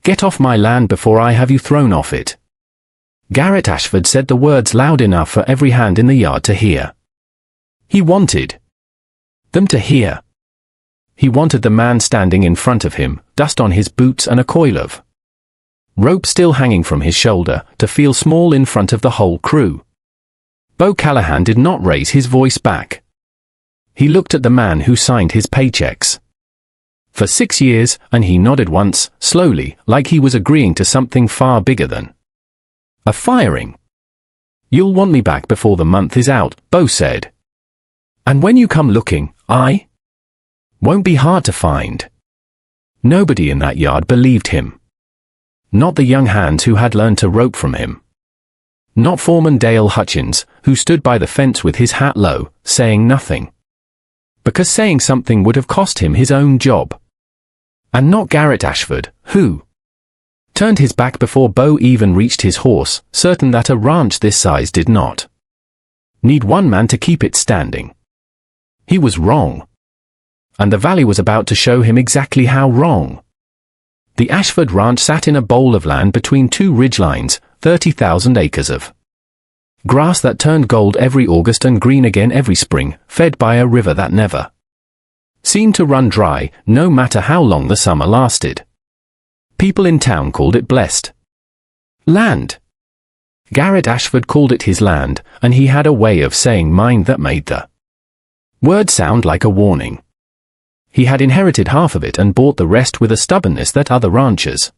"Get off my land before I have you thrown off it." Garrett Ashford said the words loud enough for every hand in the yard to hear. He wanted them to hear. He wanted the man standing in front of him, dust on his boots and a coil of rope still hanging from his shoulder, to feel small in front of the whole crew. Beau Callahan did not raise his voice back. He looked at the man who signed his paychecks for 6 years, and he nodded once, slowly, like he was agreeing to something far bigger than a firing. "You'll want me back before the month is out," Beau said. "And when you come looking, I won't be hard to find." Nobody in that yard believed him. Not the young hands who had learned to rope from him. Not Foreman Dale Hutchins, who stood by the fence with his hat low, saying nothing, because saying something would have cost him his own job. And not Garrett Ashford, who turned his back before Beau even reached his horse, certain that a ranch this size did not need one man to keep it standing. He was wrong. And the valley was about to show him exactly how wrong. The Ashford Ranch sat in a bowl of land between two ridgelines, 30,000 acres of grass that turned gold every August and green again every spring, fed by a river that never seemed to run dry, no matter how long the summer lasted. People in town called it blessed land. Garrett Ashford called it his land, and he had a way of saying mine that made the word sound like a warning. He had inherited half of it and bought the rest with a stubbornness that other ranchers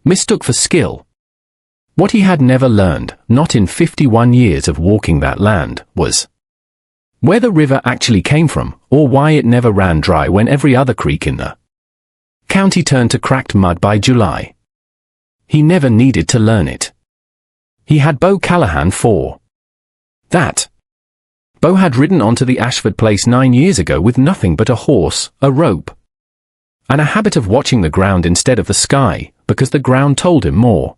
mistook for skill. What he had never learned, not in 51 years of walking that land, was where the river actually came from, or why it never ran dry when every other creek in the county turned to cracked mud by July. He never needed to learn it. He had Beau Callahan for that. Beau had ridden onto the Ashford place 9 years ago with nothing but a horse, a rope, and a habit of watching the ground instead of the sky, because the ground told him more.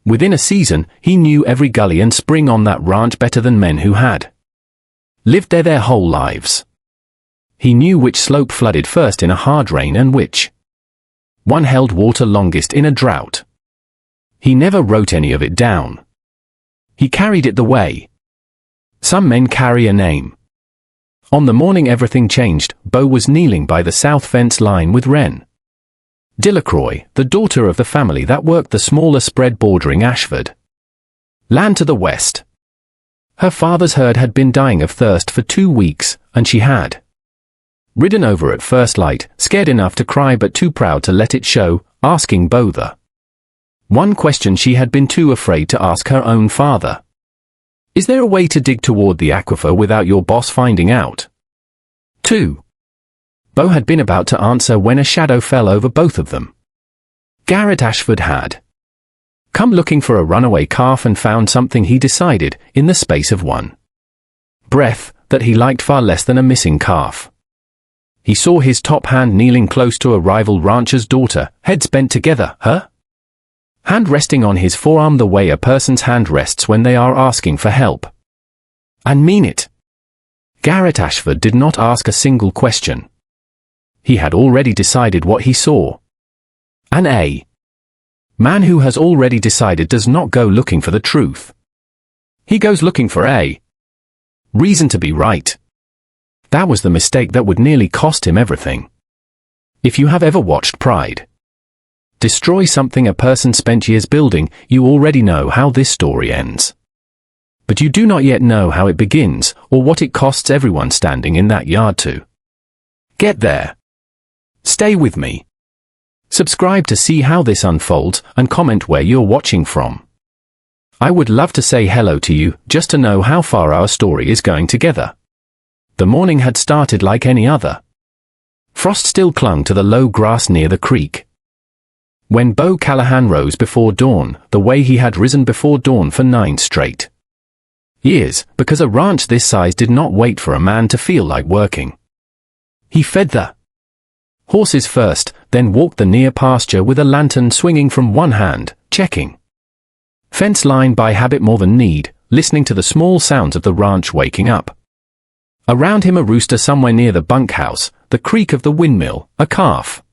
Within a season, he knew every gully and spring on that ranch better than men who had lived there their whole lives. He knew which slope flooded first in a hard rain and which one held water longest in a drought. He never wrote any of it down. He carried it the way some men carry a name. On the morning everything changed, Beau was kneeling by the south fence line with Wren Delacroix, the daughter of the family that worked the smaller spread bordering Ashford land to the west. Her father's herd had been dying of thirst for 2 weeks, and she had ridden over at first light, scared enough to cry but too proud to let it show, asking Beau the one question she had been too afraid to ask her own father. "Is there a way to dig toward the aquifer without your boss finding out?" 2. Beau had been about to answer when a shadow fell over both of them. Garrett Ashford had come looking for a runaway calf and found something he decided, in the space of one breath, that he liked far less than a missing calf. He saw his top hand kneeling close to a rival rancher's daughter, heads bent together, her hand resting on his forearm the way a person's hand rests when they are asking for help. And mean it. Garrett Ashford did not ask a single question. He had already decided what he saw. An A man who has already decided does not go looking for the truth. He goes looking for a reason to be right. That was the mistake that would nearly cost him everything. If you have ever watched Pride destroy something a person spent years building, you already know how this story ends. But you do not yet know how it begins, or what it costs everyone standing in that yard to get there. Stay with me. Subscribe to see how this unfolds, and comment where you're watching from. I would love to say hello to you, just to know how far our story is going together. The morning had started like any other. Frost still clung to the low grass near the creek. When Beau Callahan rose before dawn, the way he had risen before dawn for 9 straight years, because a ranch this size did not wait for a man to feel like working. He fed the horses first, then walked the near pasture with a lantern swinging from one hand, checking fence line by habit more than need, listening to the small sounds of the ranch waking up. Around him a rooster somewhere near the bunkhouse, the creak of the windmill, a calf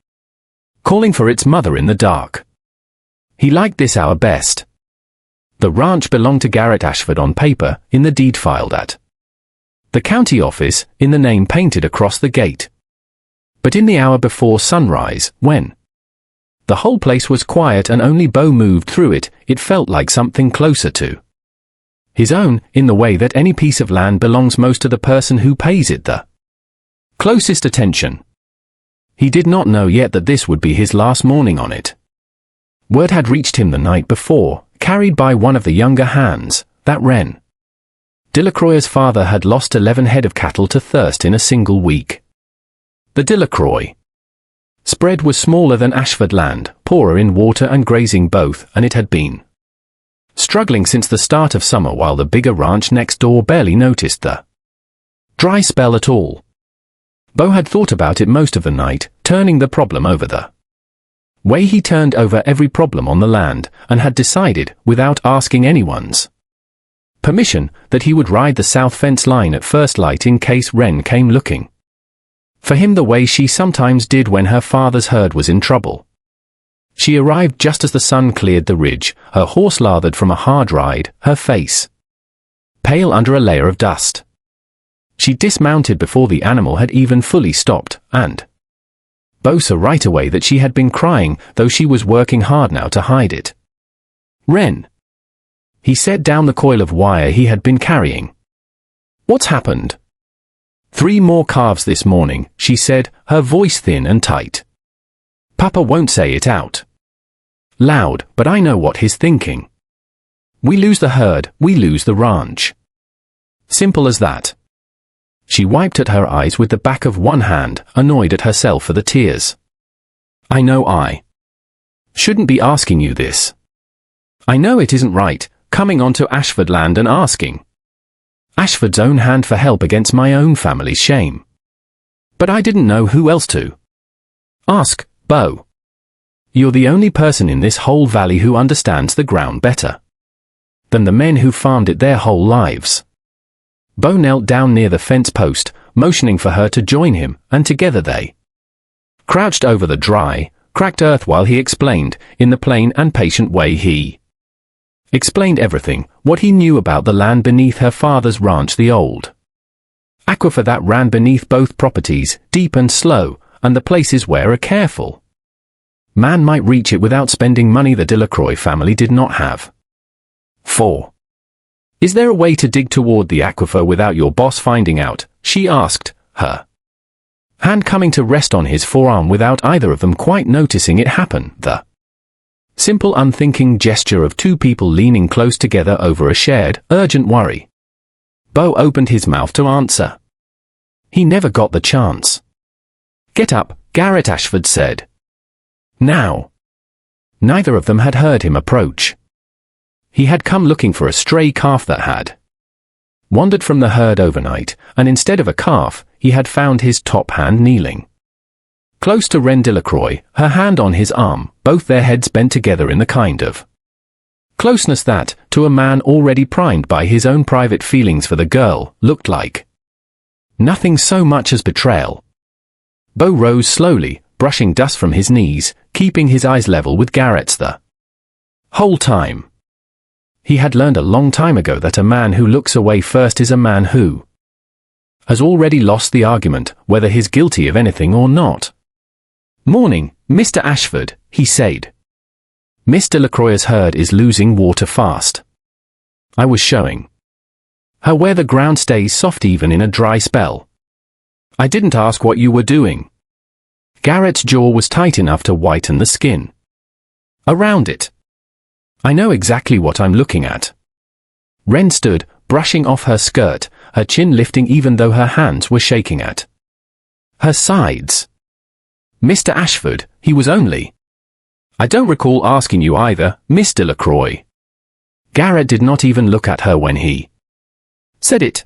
calling for its mother in the dark. He liked this hour best. The ranch belonged to Garrett Ashford on paper, in the deed filed at the county office, in the name painted across the gate. But in the hour before sunrise, when the whole place was quiet and only Beau moved through it, it felt like something closer to his own, in the way that any piece of land belongs most to the person who pays it the closest attention. He did not know yet that this would be his last morning on it. Word had reached him the night before, carried by one of the younger hands, that Ren Delacroix's father had lost 11 head of cattle to thirst in a single week. The Delacroix spread was smaller than Ashford land, poorer in water and grazing both, and it had been struggling since the start of summer, while the bigger ranch next door barely noticed the dry spell at all. Beau had thought about it most of the night, turning the problem over the way he turned over every problem on the land, and had decided, without asking anyone's permission, that he would ride the south fence line at first light in case Ren came looking for him the way she sometimes did when her father's herd was in trouble. She arrived just as the sun cleared the ridge, her horse lathered from a hard ride, her face pale under a layer of dust. She dismounted before the animal had even fully stopped, and Beau saw right away that she had been crying, though she was working hard now to hide it. "Ren," he set down the coil of wire he had been carrying. "What's happened?" "3 more calves this morning," she said, her voice thin and tight. "Papa won't say it out loud, but I know what he's thinking. We lose the herd, we lose the ranch. Simple as that." She wiped at her eyes with the back of one hand, annoyed at herself for the tears. "I know I shouldn't be asking you this. I know it isn't right, coming onto Ashford land and asking Ashford's own hand for help against my own family's shame. But I didn't know who else to ask, Beau. You're the only person in this whole valley who understands the ground better than the men who farmed it their whole lives." Beau knelt down near the fence post, motioning for her to join him, and together they crouched over the dry, cracked earth while he explained, in the plain and patient way he explained everything, what he knew about the land beneath her father's ranch, the old aquifer that ran beneath both properties, deep and slow, and the places where a careful man might reach it without spending money the Delacroix family did not have. 4. "Is there a way to dig toward the aquifer without your boss finding out?" she asked, her hand coming to rest on his forearm without either of them quite noticing it happen, the simple unthinking gesture of 2 people leaning close together over a shared, urgent worry. Beau opened his mouth to answer. He never got the chance. "Get up," Garrett Ashford said. Now. Neither of them had heard him approach. He had come looking for a stray calf that had wandered from the herd overnight, and instead of a calf, he had found his top hand kneeling close to Ren Delacroix, her hand on his arm, both their heads bent together in the kind of closeness that, to a man already primed by his own private feelings for the girl, looked like nothing so much as betrayal. Beau rose slowly, brushing dust from his knees, keeping his eyes level with Garrett's the whole time. He had learned a long time ago that a man who looks away first is a man who has already lost the argument, whether he's guilty of anything or not. "Morning, Mr. Ashford," he said. "Miss Delacroix's herd is losing water fast. I was showing her where the ground stays soft even in a dry spell. I didn't ask what you were doing." Garrett's jaw was tight enough to whiten the skin around it. "I know exactly what I'm looking at." Ren stood, brushing off her skirt, her chin lifting even though her hands were shaking at her sides. "Mr. Ashford," he was only. "I don't recall asking you either, Miss Delacroix." Garrett did not even look at her when he said it.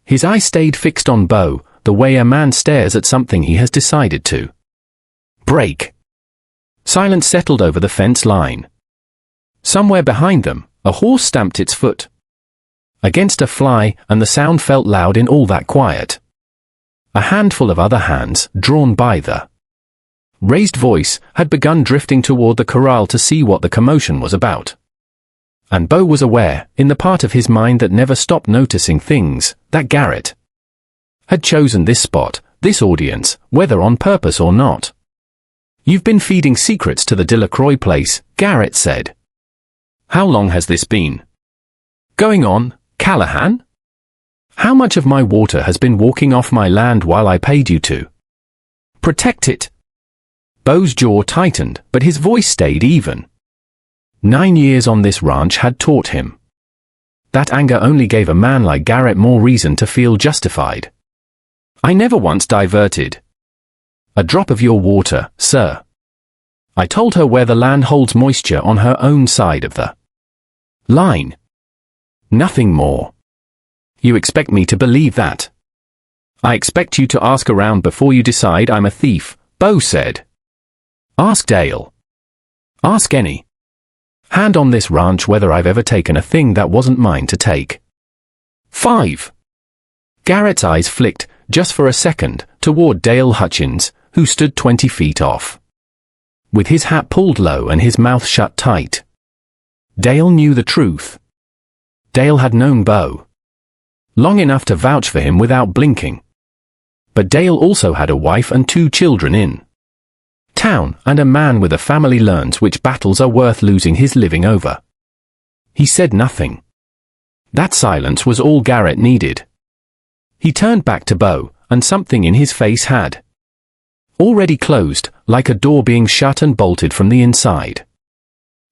His eye stayed fixed on Beau, the way a man stares at something he has decided to break. Silence settled over the fence line. Somewhere behind them, a horse stamped its foot against a fly, and the sound felt loud in all that quiet. A handful of other hands, drawn by the raised voice, had begun drifting toward the corral to see what the commotion was about. And Beau was aware, in the part of his mind that never stopped noticing things, that Garrett had chosen this spot, this audience, whether on purpose or not. "You've been feeding secrets to the Delacroix place," Garrett said. "How long has this been going on, Callahan? How much of my water has been walking off my land while I paid you to protect it?" Beau's jaw tightened, but his voice stayed even. 9 years on this ranch had taught him. That anger only gave a man like Garrett more reason to feel justified. "I never once diverted a drop of your water, sir. I told her where the land holds moisture on her own side of the line. Nothing more. You expect me to believe that?" "I expect you to ask around before you decide I'm a thief," Beau said. "Ask Dale. Ask any hand on this ranch whether I've ever taken a thing that wasn't mine to take." 5. Garrett's eyes flicked, just for a second, toward Dale Hutchins, who stood 20 feet off, with his hat pulled low and his mouth shut tight. Dale knew the truth. Dale had known Beau long enough to vouch for him without blinking. But Dale also had a wife and 2 children in town, and a man with a family learns which battles are worth losing his living over. He said nothing. That silence was all Garrett needed. He turned back to Beau, and something in his face had already closed, like a door being shut and bolted from the inside.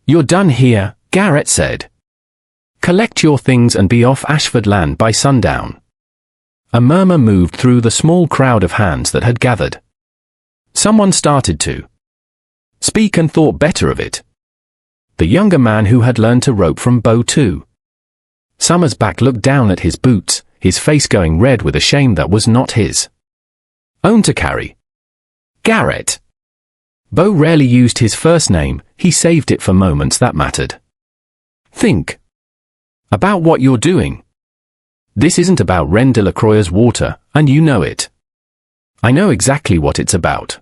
"You're done here," Garrett said. "Collect your things and be off Ashford land by sundown." A murmur moved through the small crowd of hands that had gathered. Someone started to speak and thought better of it. The younger man who had learned to rope from Beau too. Summers back looked down at his boots, his face going red with a shame that was not his own to carry. "Garrett." Beau rarely used his first name, he saved it for moments that mattered. "Think about what you're doing. This isn't about Ren Delacroix's water, and you know it. I know exactly what it's about."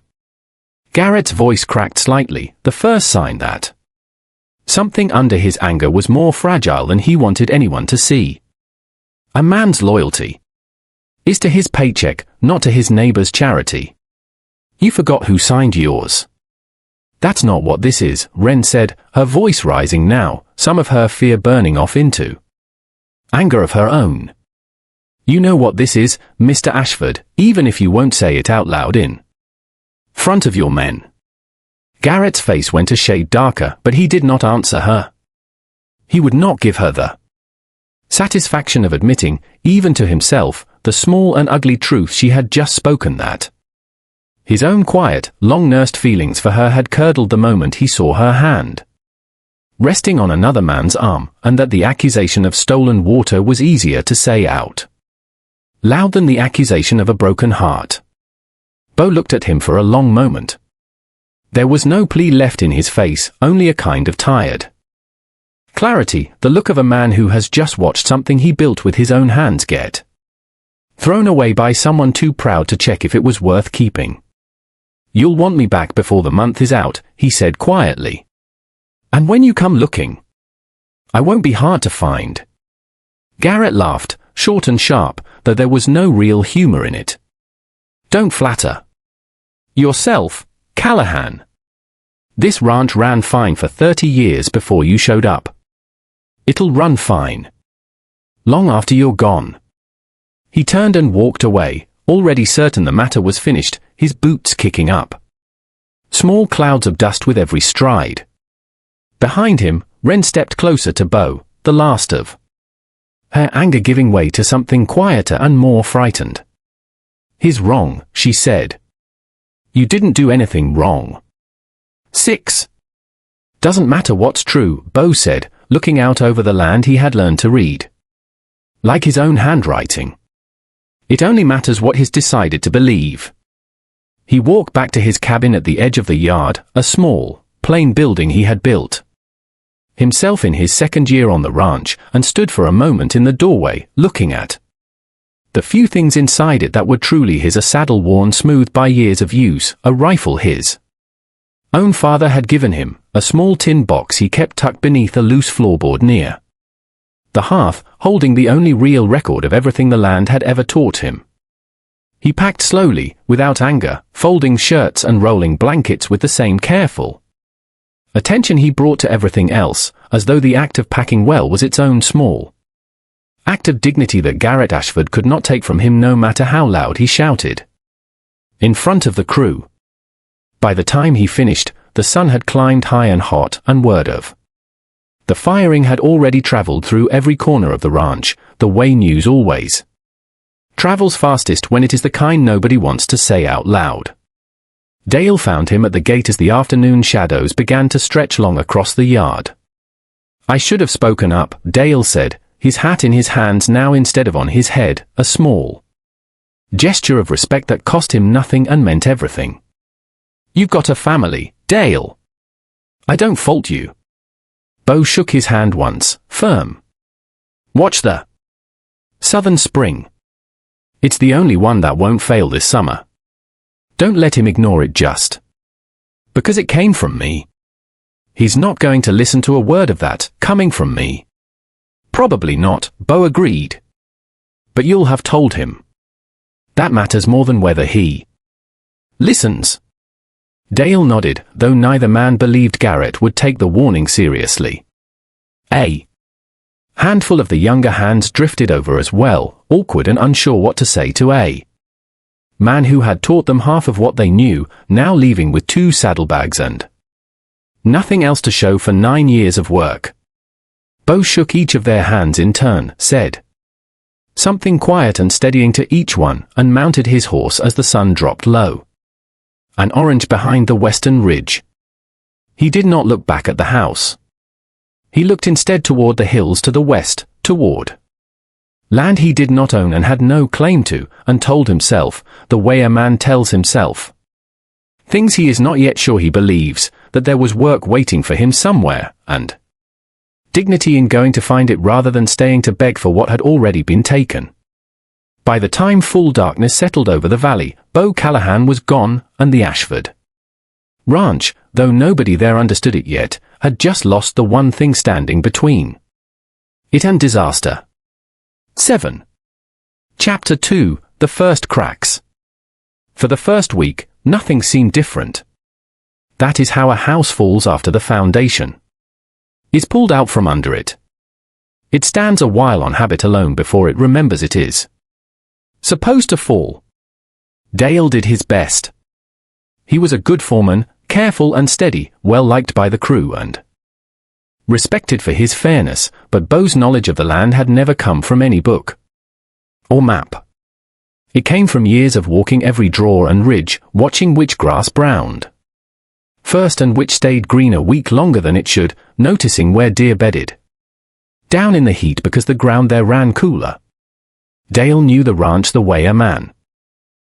Garrett's voice cracked slightly, the first sign that something under his anger was more fragile than he wanted anyone to see. A man's loyalty is to his paycheck, not to his neighbor's charity. "You forgot who signed yours." "That's not what this is," Ren said, her voice rising now, some of her fear burning off into anger of her own. "You know what this is, Mr. Ashford, even if you won't say it out loud in front of your men." Garrett's face went a shade darker, but he did not answer her. He would not give her the satisfaction of admitting, even to himself, the small and ugly truth she had just spoken that. His own quiet, long-nursed feelings for her had curdled the moment he saw her hand resting on another man's arm, and that the accusation of stolen water was easier to say out loud than the accusation of a broken heart. Beau looked at him for a long moment. There was no plea left in his face, only a kind of tired clarity, the look of a man who has just watched something he built with his own hands get thrown away by someone too proud to check if it was worth keeping. "You'll want me back before the month is out," he said quietly. "And when you come looking, I won't be hard to find." Garrett laughed, short and sharp, though there was no real humor in it. "Don't flatter yourself, Callahan. This ranch ran fine for 30 years before you showed up. It'll run fine long after you're gone." He turned and walked away, already certain the matter was finished, his boots kicking up small clouds of dust with every stride. Behind him, Ren stepped closer to Beau, the last of her anger giving way to something quieter and more frightened. "He's wrong," she said. "You didn't do anything wrong." 6. "Doesn't matter what's true," Beau said, looking out over the land he had learned to read like his own handwriting. "It only matters what he's decided to believe." He walked back to his cabin at the edge of the yard, a small, plain building he had built himself in his second year on the ranch, and stood for a moment in the doorway, looking at the few things inside it that were truly his: a saddle worn smooth by years of use, a rifle his Own father had given him a small tin box he kept tucked beneath a loose floorboard near the hearth, holding the only real record of everything the land had ever taught him. He packed slowly, without anger, folding shirts and rolling blankets with the same careful attention he brought to everything else, as though the act of packing well was its own small act of dignity that Garrett Ashford could not take from him no matter how loud he shouted in front of the crew. By the time he finished, the sun had climbed high and hot, and word of the firing had already traveled through every corner of the ranch, the way news always travels fastest when it is the kind nobody wants to say out loud. Dale found him at the gate as the afternoon shadows began to stretch long across the yard. "I should have spoken up," Dale said, his hat in his hands now instead of on his head, a small gesture of respect that cost him nothing and meant everything. "You've got a family, Dale. I don't fault you." Beau shook his hand once, firm. "Watch the southern spring. It's the only one that won't fail this summer. Don't let him ignore it just because it came from me. He's not going to listen to a word of that, coming from me." "Probably not," Beau agreed. "But you'll have told him. That matters more than whether he listens." Dale nodded, though neither man believed Garrett would take the warning seriously. A handful of the younger hands drifted over as well, awkward and unsure what to say to a man who had taught them half of what they knew, now leaving with 2 saddlebags and nothing else to show for 9 years of work. Beau shook each of their hands in turn, said something quiet and steadying to each one, and mounted his horse as the sun dropped low an orange behind the western ridge. He did not look back at the house. He looked instead toward the hills to the west, toward land he did not own and had no claim to, and told himself, the way a man tells himself things he is not yet sure he believes, that there was work waiting for him somewhere, and dignity in going to find it rather than staying to beg for what had already been taken. By the time full darkness settled over the valley, Beau Callahan was gone, and the Ashford ranch, though nobody there understood it yet, had just lost the one thing standing between it and disaster. 7. Chapter 2, The First Cracks. For the first week, nothing seemed different. That is how a house falls after the foundation is pulled out from under it. It stands a while on habit alone before it remembers it is supposed to fall. Dale did his best. He was a good foreman, careful and steady, well liked by the crew and respected for his fairness, but Beau's knowledge of the land had never come from any book or map. It came from years of walking every draw and ridge, watching which grass browned first and which stayed green a week longer than it should, noticing where deer bedded down in the heat because the ground there ran cooler. Dale knew the ranch the way a man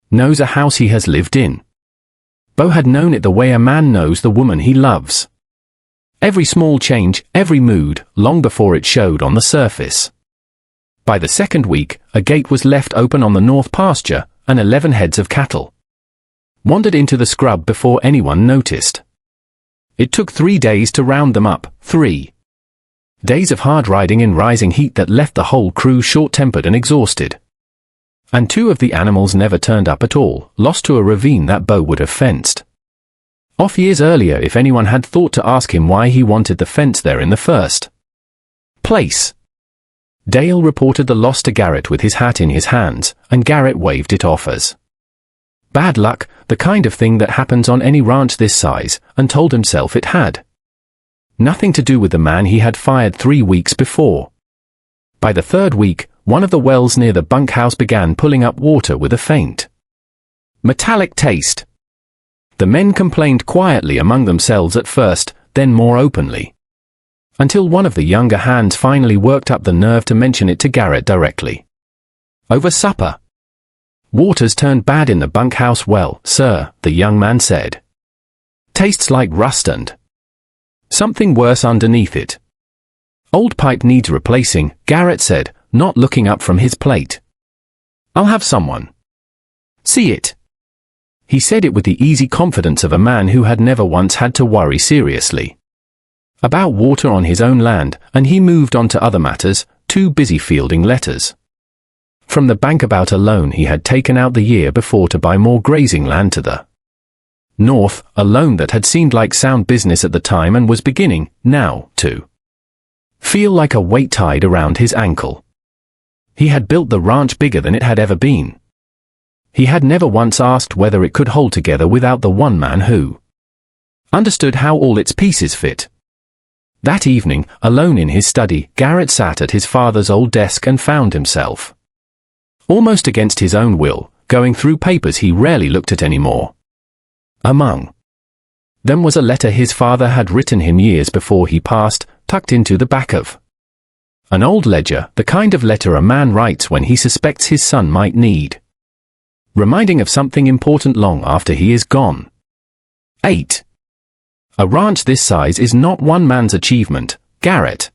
knows a house he has lived in. Beau had known it the way a man knows the woman he loves. Every small change, every mood, long before it showed on the surface. By the second week, a gate was left open on the north pasture, and 11 heads of cattle wandered into the scrub before anyone noticed. It took 3 days to round them up, 3 days of hard riding in rising heat that left the whole crew short-tempered and exhausted. And 2 of the animals never turned up at all, lost to a ravine that Beau would have fenced off years earlier if anyone had thought to ask him why he wanted the fence there in the first place. Dale reported the loss to Garrett with his hat in his hands, and Garrett waved it off as bad luck, the kind of thing that happens on any ranch this size, and told himself it had nothing to do with the man he had fired 3 weeks before. By the third week, one of the wells near the bunkhouse began pulling up water with a faint metallic taste. The men complained quietly among themselves at first, then more openly, until one of the younger hands finally worked up the nerve to mention it to Garrett directly. Over supper. "Water's turned bad in the bunkhouse well, sir," the young man said. "Tastes like rust and something worse underneath it. Old pipe needs replacing," Garrett said, not looking up from his plate. "I'll have someone see it." He said it with the easy confidence of a man who had never once had to worry seriously about water on his own land, and he moved on to other matters, too busy fielding letters from the bank about a loan he had taken out the year before to buy more grazing land to the north, a loan that had seemed like sound business at the time and was beginning, now, to feel like a weight tied around his ankle. He had built the ranch bigger than it had ever been. He had never once asked whether it could hold together without the one man who understood how all its pieces fit. That evening, alone in his study, Garrett sat at his father's old desk and found himself, almost against his own will, going through papers he rarely looked at anymore. Among them was a letter his father had written him years before he passed, tucked into the back of an old ledger, the kind of letter a man writes when he suspects his son might need reminding of something important long after he is gone. 8. A ranch this size is not one man's achievement, Garrett.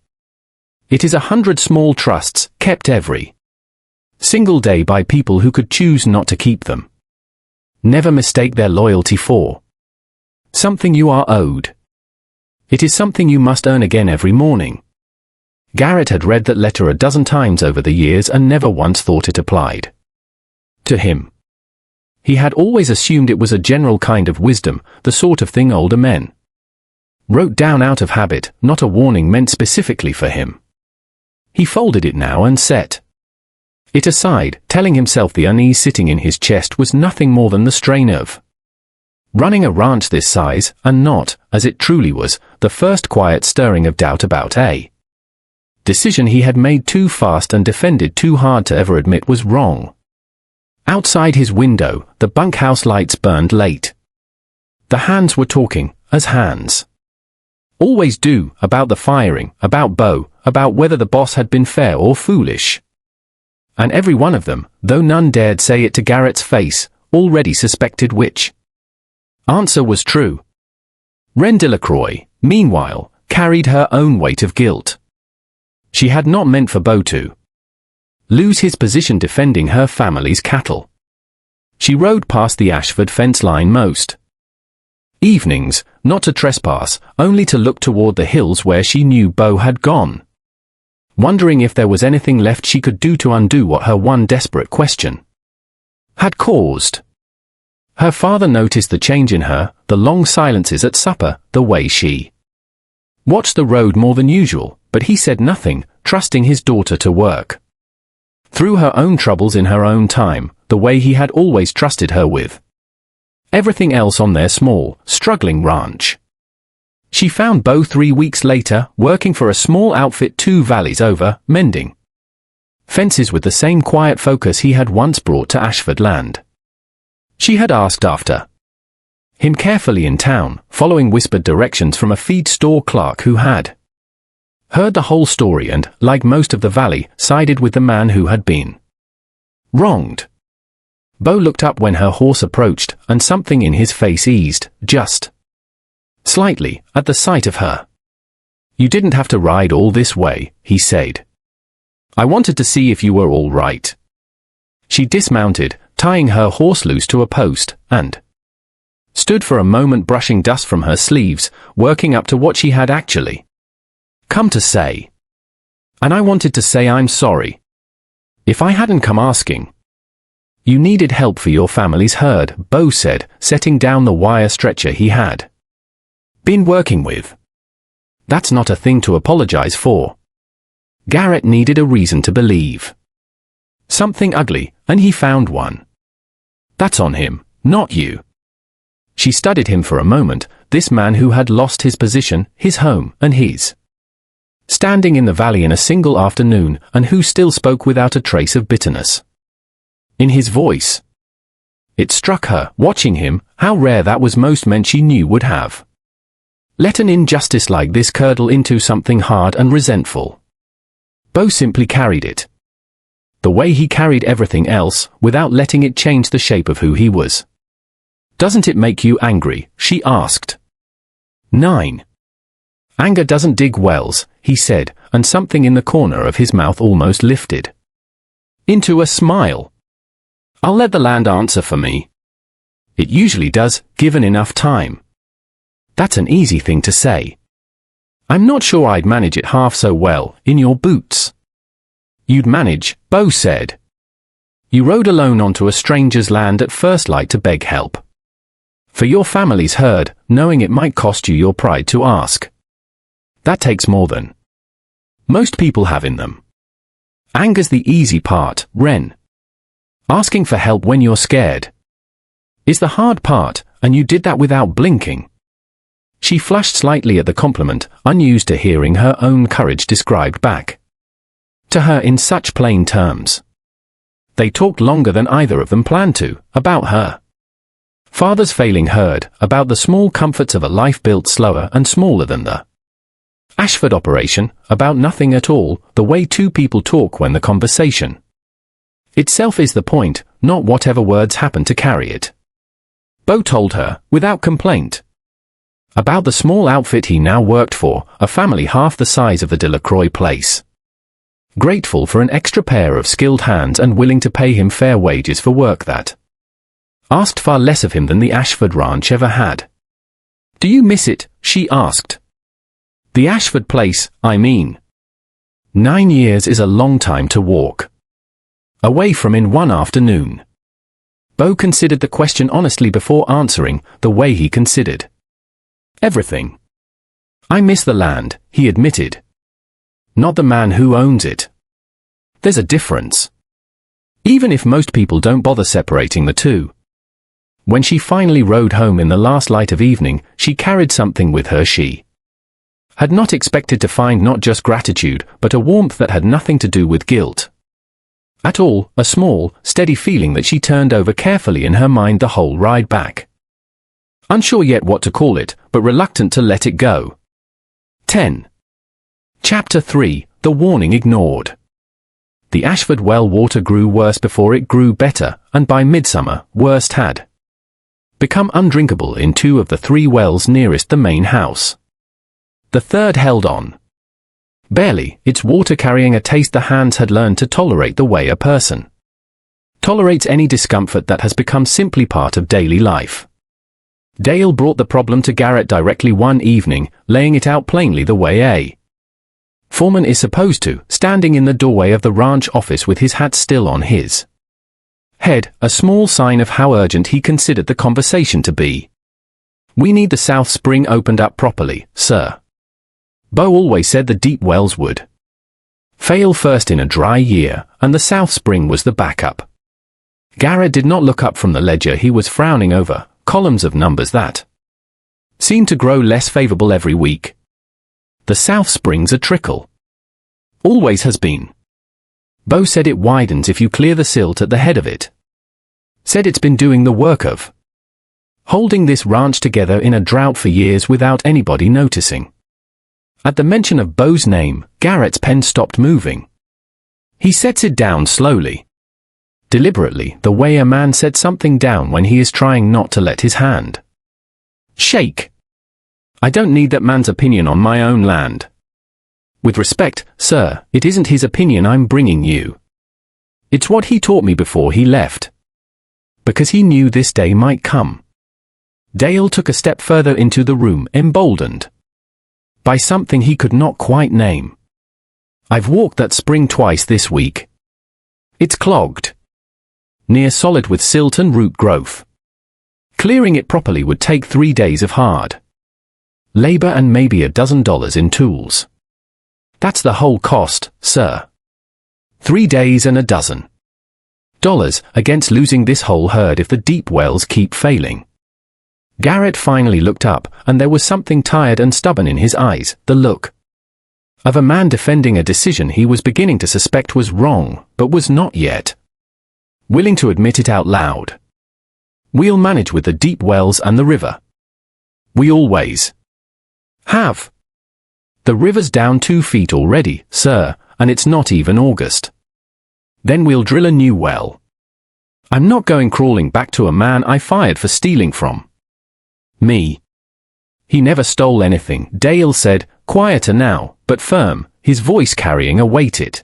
It is 100 small trusts, kept every single day by people who could choose not to keep them. Never mistake their loyalty for something you are owed. It is something you must earn again every morning. Garrett had read that letter a dozen times over the years and never once thought it applied to him. He had always assumed it was a general kind of wisdom, the sort of thing older men wrote down out of habit, not a warning meant specifically for him. He folded it now and set it aside, telling himself the unease sitting in his chest was nothing more than the strain of running a ranch this size, and not, as it truly was, the first quiet stirring of doubt about a decision he had made too fast and defended too hard to ever admit was wrong. Outside his window, the bunkhouse lights burned late. The hands were talking, as hands always do, about the firing, about Beau, about whether the boss had been fair or foolish. And every one of them, though none dared say it to Garrett's face, already suspected which answer was true. Wren Delacroix, meanwhile, carried her own weight of guilt. She had not meant for Beau to lose his position defending her family's cattle. She rode past the Ashford fence line most evenings, not to trespass, only to look toward the hills where she knew Beau had gone, wondering if there was anything left she could do to undo what her one desperate question had caused. Her father noticed the change in her, the long silences at supper, the way she watched the road more than usual, but he said nothing, trusting his daughter to work through her own troubles in her own time, the way he had always trusted her with everything else on their small, struggling ranch. She found Beau 3 weeks later, working for a small outfit 2 valleys over, mending fences with the same quiet focus he had once brought to Ashford land. She had asked after him carefully in town, following whispered directions from a feed store clerk who had heard the whole story and, like most of the valley, sided with the man who had been wronged. Beau looked up when her horse approached, and something in his face eased, just slightly, at the sight of her. "You didn't have to ride all this way," he said. "I wanted to see if you were all right." She dismounted, tying her horse loose to a post, and stood for a moment brushing dust from her sleeves, working up to what she had actually come to say. "And I wanted to say I'm sorry. If I hadn't come asking." "You needed help for your family's herd," Beau said, setting down the wire stretcher he had been working with. "That's not a thing to apologize for." Garrett needed a reason to believe something ugly, and he found one. "That's on him, not you." She studied him for a moment, this man who had lost his position, his home, and his standing in the valley in a single afternoon, and who still spoke without a trace of bitterness in his voice. It struck her, watching him, how rare that was. Most men she knew would have let an injustice like this curdle into something hard and resentful. Beau simply carried it. The way he carried everything else, without letting it change the shape of who he was. "Doesn't it make you angry?" she asked. 9. "Anger doesn't dig wells," he said, and something in the corner of his mouth almost lifted into a smile. "I'll let the land answer for me. It usually does, given enough time. That's an easy thing to say. I'm not sure I'd manage it half so well, in your boots. You'd manage, Beau said. You rode alone onto a stranger's land at first light to beg help. For your family's herd, knowing it might cost you your pride to ask. That takes more than most people have in them. Anger's the easy part, Wren. Asking for help when you're scared is the hard part, and you did that without blinking. She flushed slightly at the compliment, unused to hearing her own courage described back to her in such plain terms. They talked longer than either of them planned to, about her father's failing herd, about the small comforts of a life built slower and smaller than the Ashford operation, about nothing at all, the way two people talk when the conversation itself is the point, not whatever words happen to carry it. Beau told her, without complaint, about the small outfit he now worked for, a family half the size of the Delacroix place. Grateful for an extra pair of skilled hands and willing to pay him fair wages for work that asked far less of him than the Ashford ranch ever had. Do you miss it? She asked. The Ashford place, I mean. 9 years is a long time to walk away from in one afternoon. Beau considered the question honestly before answering, the way he considered everything. I miss the land, he admitted. Not the man who owns it. There's a difference. Even if most people don't bother separating the two. When she finally rode home in the last light of evening, she carried something with her she had not expected to find, not just gratitude, but a warmth that had nothing to do with guilt at all, a small, steady feeling that she turned over carefully in her mind the whole ride back. Unsure yet what to call it, but reluctant to let it go. 10. Chapter 3, The Warning Ignored. The Ashford well water grew worse before it grew better, and by midsummer, worst had become undrinkable in 2 of the 3 wells nearest the main house. The third held on. Barely, its water carrying a taste the hands had learned to tolerate the way a person tolerates any discomfort that has become simply part of daily life. Dale brought the problem to Garrett directly one evening, laying it out plainly the way a foreman is supposed to, standing in the doorway of the ranch office with his hat still on his head, a small sign of how urgent he considered the conversation to be. We need the South Spring opened up properly, sir. Beau always said the deep wells would fail first in a dry year, and the South Spring was the backup. Garrett did not look up from the ledger he was frowning over, columns of numbers that seemed to grow less favorable every week. The South Spring's a trickle. Always has been. Beau said it widens if you clear the silt at the head of it. Said it's been doing the work of holding this ranch together in a drought for years without anybody noticing. At the mention of Beau's name, Garrett's pen stopped moving. He sets it down slowly. Deliberately, the way a man sets something down when he is trying not to let his hand shake. I don't need that man's opinion on my own land. With respect, sir, it isn't his opinion I'm bringing you. It's what he taught me before he left. Because he knew this day might come. Dale took a step further into the room, emboldened by something he could not quite name. I've walked that spring twice this week. It's clogged. Near solid with silt and root growth. Clearing it properly would take 3 days of hard labor and maybe $12 in tools. That's the whole cost, sir. 3 days and $12 against losing this whole herd if the deep wells keep failing. Garrett finally looked up, and there was something tired and stubborn in his eyes, the look of a man defending a decision he was beginning to suspect was wrong, but was not yet willing to admit it out loud. We'll manage with the deep wells and the river. We always have. The river's down 2 feet already, sir, and it's not even August. Then we'll drill a new well. I'm not going crawling back to a man I fired for stealing from me. He never stole anything, Dale said, quieter now, but firm, his voice carrying a weight it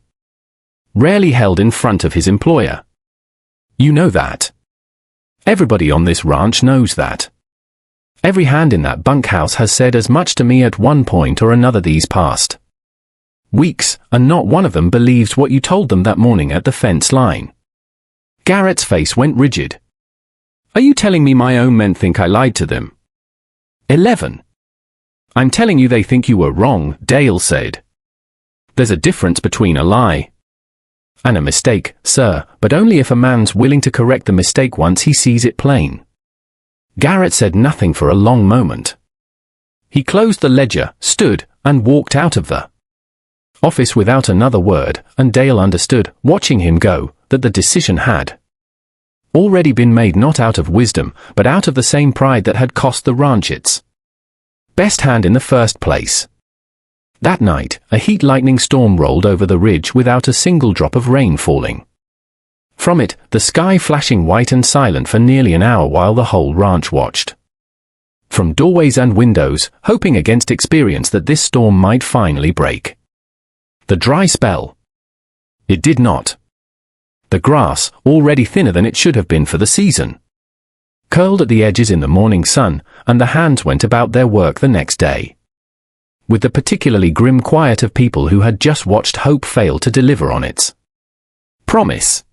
rarely held in front of his employer. You know that. Everybody on this ranch knows that. Every hand in that bunkhouse has said as much to me at one point or another these past weeks, and not one of them believes what you told them that morning at the fence line. Garrett's face went rigid. Are you telling me my own men think I lied to them? 11. I'm telling you they think you were wrong, Dale said. There's a difference between a lie and a mistake, sir, but only if a man's willing to correct the mistake once he sees it plain. Garrett said nothing for a long moment. He closed the ledger, stood, and walked out of the office without another word, and Dale understood, watching him go, that the decision had already been made, not out of wisdom, but out of the same pride that had cost the ranch its best hand in the first place. That night, a heat lightning storm rolled over the ridge without a single drop of rain falling from it, the sky flashing white and silent for nearly an hour while the whole ranch watched from doorways and windows, hoping against experience that this storm might finally break the dry spell. It did not. The grass, already thinner than it should have been for the season, curled at the edges in the morning sun, and the hands went about their work the next day with the particularly grim quiet of people who had just watched hope fail to deliver on its promise.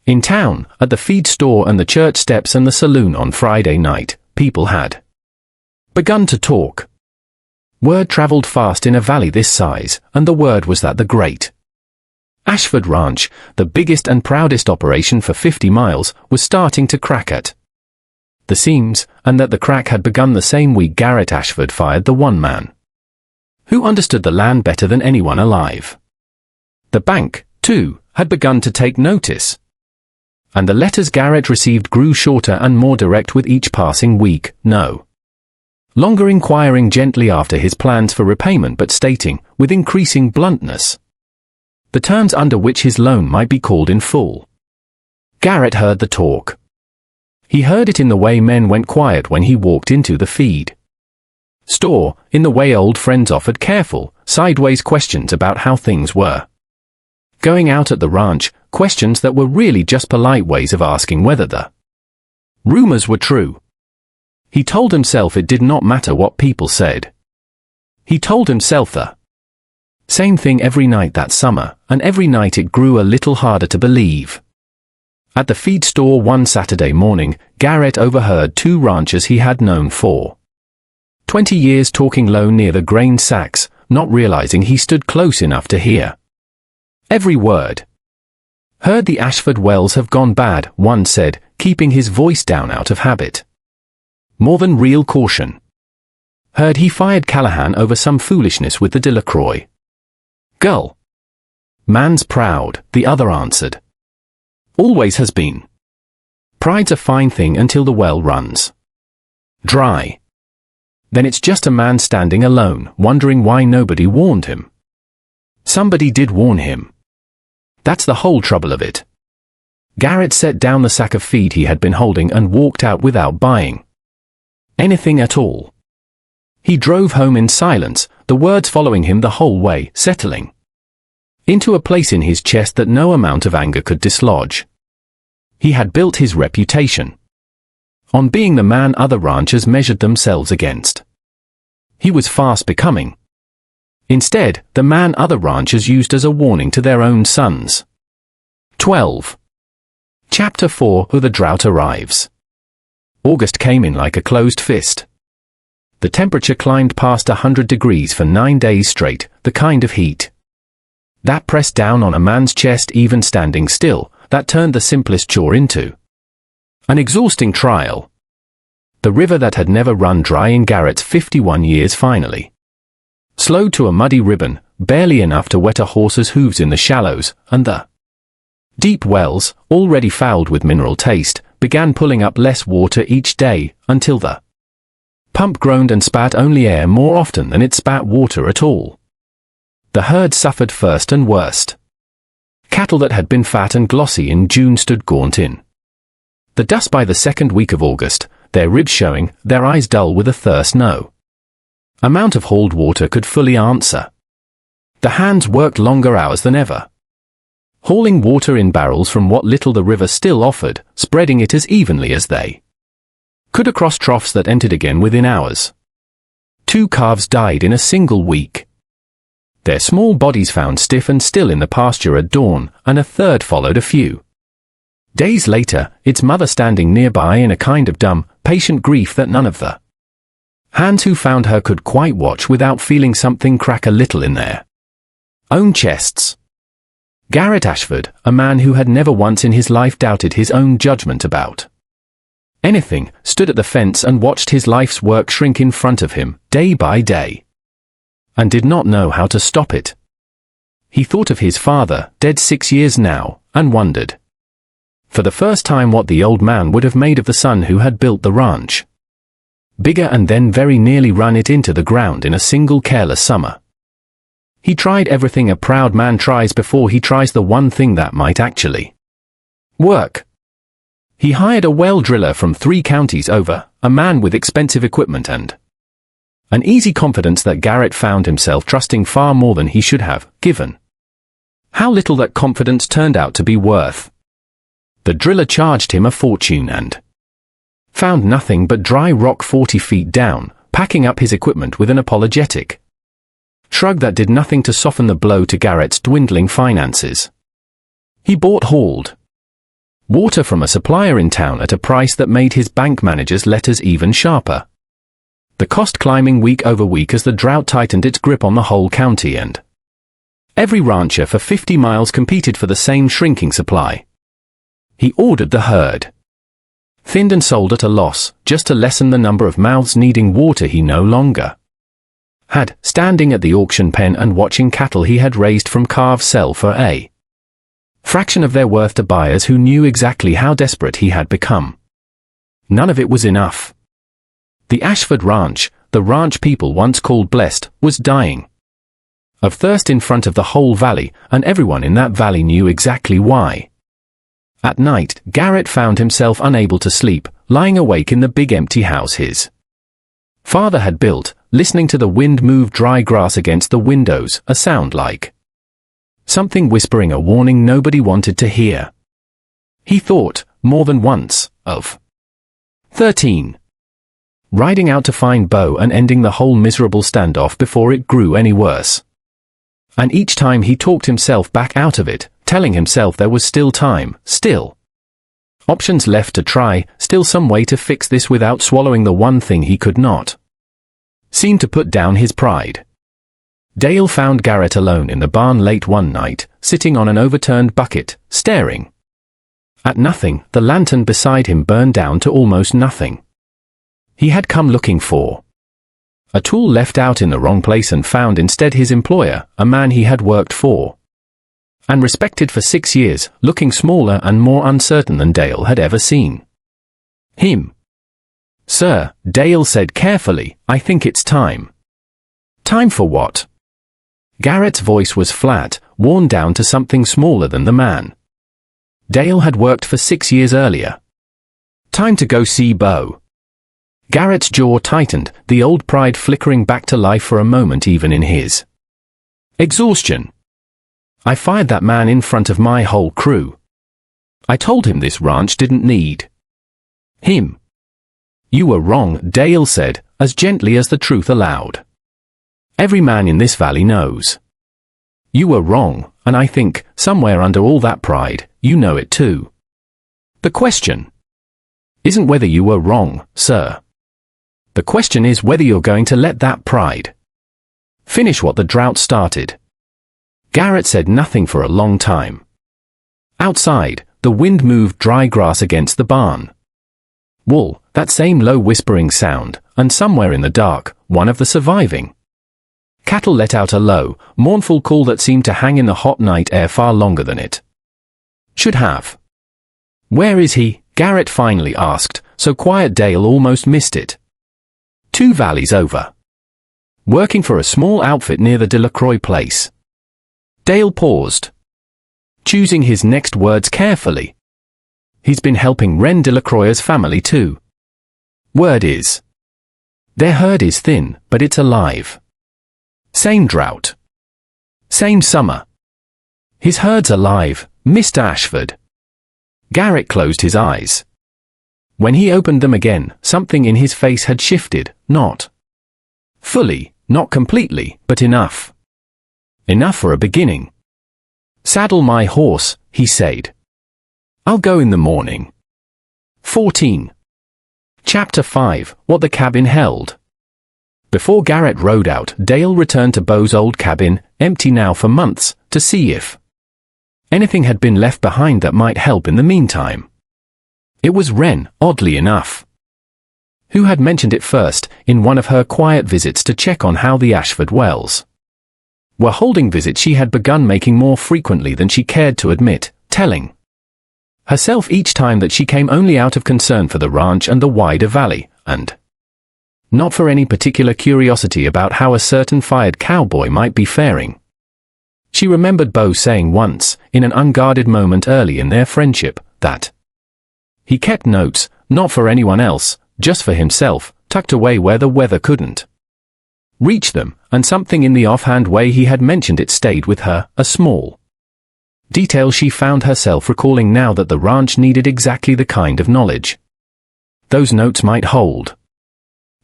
In town, at the feed store and the church steps and the saloon on Friday night, people had begun to talk. Word traveled fast in a valley this size, and the word was that the Great Ashford Ranch, the biggest and proudest operation for 50 miles, was starting to crack at the seams, and that the crack had begun the same week Garrett Ashford fired the one man who understood the land better than anyone alive. The bank, too, had begun to take notice, and the letters Garrett received grew shorter and more direct with each passing week, no longer inquiring gently after his plans for repayment but stating, with increasing bluntness, the terms under which his loan might be called in full. Garrett heard the talk. He heard it in the way men went quiet when he walked into the feed store, in the way old friends offered careful, sideways questions about how things were going out at the ranch, questions that were really just polite ways of asking whether the rumors were true. He told himself it did not matter what people said. He told himself the same thing every night that summer, and every night it grew a little harder to believe. At the feed store one Saturday morning, Garrett overheard two ranchers he had known for 20 years talking low near the grain sacks, not realizing he stood close enough to hear every word. Heard the Ashford wells have gone bad, one said, keeping his voice down out of habit. More than real caution. Heard he fired Callahan over some foolishness with the Delacroix girl. Man's proud, the other answered. Always has been. Pride's a fine thing until the well runs dry. Then it's just a man standing alone, wondering why nobody warned him. Somebody did warn him. That's the whole trouble of it. Garrett set down the sack of feed he had been holding and walked out without buying anything at all. He drove home in silence, the words following him the whole way, settling into a place in his chest that no amount of anger could dislodge. He had built his reputation on being the man other ranchers measured themselves against. He was fast becoming, instead, the man other ranchers used as a warning to their own sons. 12. Chapter 4. The drought arrives. August came in like a closed fist. The temperature climbed past 100 degrees for 9 days straight, the kind of heat that pressed down on a man's chest even standing still, that turned the simplest chore into an exhausting trial. The river that had never run dry in Garrett's 51 years finally slowed to a muddy ribbon, barely enough to wet a horse's hooves in the shallows, and the deep wells, already fouled with mineral taste, began pulling up less water each day, until the pump groaned and spat only air more often than it spat water at all. The herd suffered first and worst. Cattle that had been fat and glossy in June stood gaunt in the dust by the second week of August, their ribs showing, their eyes dull with a thirst no amount of hauled water could fully answer. The hands worked longer hours than ever. hauling water in barrels from what little the river still offered, spreading it as evenly as they could across troughs that entered again within hours. 2 calves died in a single week. Their small bodies found stiff and still in the pasture at dawn, and a third followed a few days later, its mother standing nearby in a kind of dumb, patient grief that none of the hands who found her could quite watch without feeling something crack a little in their own chests. Garrett Ashford, a man who had never once in his life doubted his own judgment about anything, stood at the fence and watched his life's work shrink in front of him, day by day, and did not know how to stop it. He thought of his father, dead 6 years now, and wondered for the first time what the old man would have made of the son who had built the ranch bigger and then very nearly run it into the ground in a single careless summer. He tried everything a proud man tries before he tries the one thing that might actually work. He hired a well driller from 3 counties over, a man with expensive equipment and an easy confidence that Garrett found himself trusting far more than he should have, given how little that confidence turned out to be worth. The driller charged him a fortune and found nothing but dry rock 40 feet down, packing up his equipment with an apologetic shrug that did nothing to soften the blow to Garrett's dwindling finances. He bought hauled water from a supplier in town at a price that made his bank manager's letters even sharper. The cost climbing week over week as the drought tightened its grip on the whole county, and every rancher for 50 miles competed for the same shrinking supply. He ordered the herd thinned and sold at a loss, just to lessen the number of mouths needing water he no longer had, standing at the auction pen and watching cattle he had raised from calves sell for a fraction of their worth to buyers who knew exactly how desperate he had become. None of it was enough. The Ashford Ranch, the ranch people once called blessed, was dying of thirst in front of the whole valley, and everyone in that valley knew exactly why. At night, Garrett found himself unable to sleep, lying awake in the big empty house his father had built, listening to the wind move dry grass against the windows, a sound like something whispering a warning nobody wanted to hear. He thought, more than once, of 13. Riding out to find Beau and ending the whole miserable standoff before it grew any worse. And each time he talked himself back out of it, telling himself there was still time, still options left to try, still some way to fix this without swallowing the one thing he could not seem to put down, his pride. Dale found Garrett alone in the barn late one night, sitting on an overturned bucket, staring at nothing. The lantern beside him burned down to almost nothing. He had come looking for a tool left out in the wrong place and found instead his employer, a man he had worked for and respected for 6 years, looking smaller and more uncertain than Dale had ever seen him. "Sir," Dale said carefully, "I think it's time." "Time for what?" Garrett's voice was flat, worn down to something smaller than the man Dale had worked for 6 years earlier. "Time to go see Beau." Garrett's jaw tightened, the old pride flickering back to life for a moment even in his exhaustion. "I fired that man in front of my whole crew. I told him this ranch didn't need him." "You were wrong," Dale said, as gently as the truth allowed. "Every man in this valley knows you were wrong, and I think, somewhere under all that pride, you know it too. The question isn't whether you were wrong, sir. The question is whether you're going to let that pride finish what the drought started." Garrett said nothing for a long time. Outside, the wind moved dry grass against the barn wall, that same low whispering sound, and somewhere in the dark, one of the surviving cattle let out a low, mournful call that seemed to hang in the hot night air far longer than it should have. "Where is he?" Garrett finally asked, so quiet Dale almost missed it. "2 valleys over. Working for a small outfit near the Delacroix place." Dale paused, choosing his next words carefully. "He's been helping Ren Delacroix's family too. Word is, their herd is thin, but it's alive. Same drought. Same summer. His herd's alive, Mr. Ashford. Garrett closed his eyes. When he opened them again, something in his face had shifted, not fully, not completely, but enough. Enough for a beginning. "Saddle my horse," he said. "I'll go in the morning." 14. Chapter 5. What the cabin held. Before Garrett rode out, Dale returned to Beau's old cabin, empty now for months, to see if anything had been left behind that might help in the meantime. It was Wren, oddly enough, who had mentioned it first, in one of her quiet visits to check on how the Ashford wells were holding, visits she had begun making more frequently than she cared to admit, telling herself each time that she came only out of concern for the ranch and the wider valley, and not for any particular curiosity about how a certain fired cowboy might be faring. She remembered Beau saying once, in an unguarded moment early in their friendship, that he kept notes, not for anyone else, just for himself, tucked away where the weather couldn't reach them, and something in the offhand way he had mentioned it stayed with her, a small detail she found herself recalling now that the ranch needed exactly the kind of knowledge those notes might hold.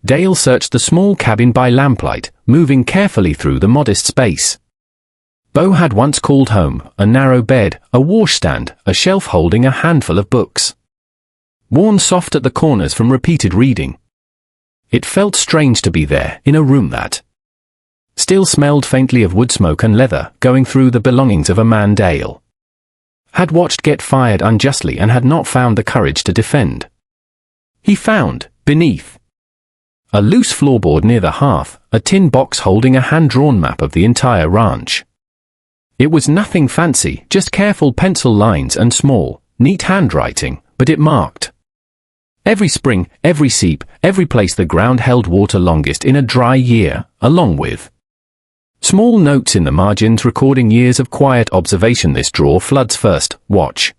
Dale searched the small cabin by lamplight, moving carefully through the modest space Beau had once called home: a narrow bed, a washstand, a shelf holding a handful of books, worn soft at the corners from repeated reading. It felt strange to be there, in a room that still smelled faintly of wood smoke and leather, going through the belongings of a man Dale had watched get fired unjustly and had not found the courage to defend. He found, beneath a loose floorboard near the hearth, a tin box holding a hand-drawn map of the entire ranch. It was nothing fancy, just careful pencil lines and small, neat handwriting, but it marked every spring, every seep, every place the ground held water longest in a dry year, along with small notes in the margins recording years of quiet observation. This drawer floods first, watch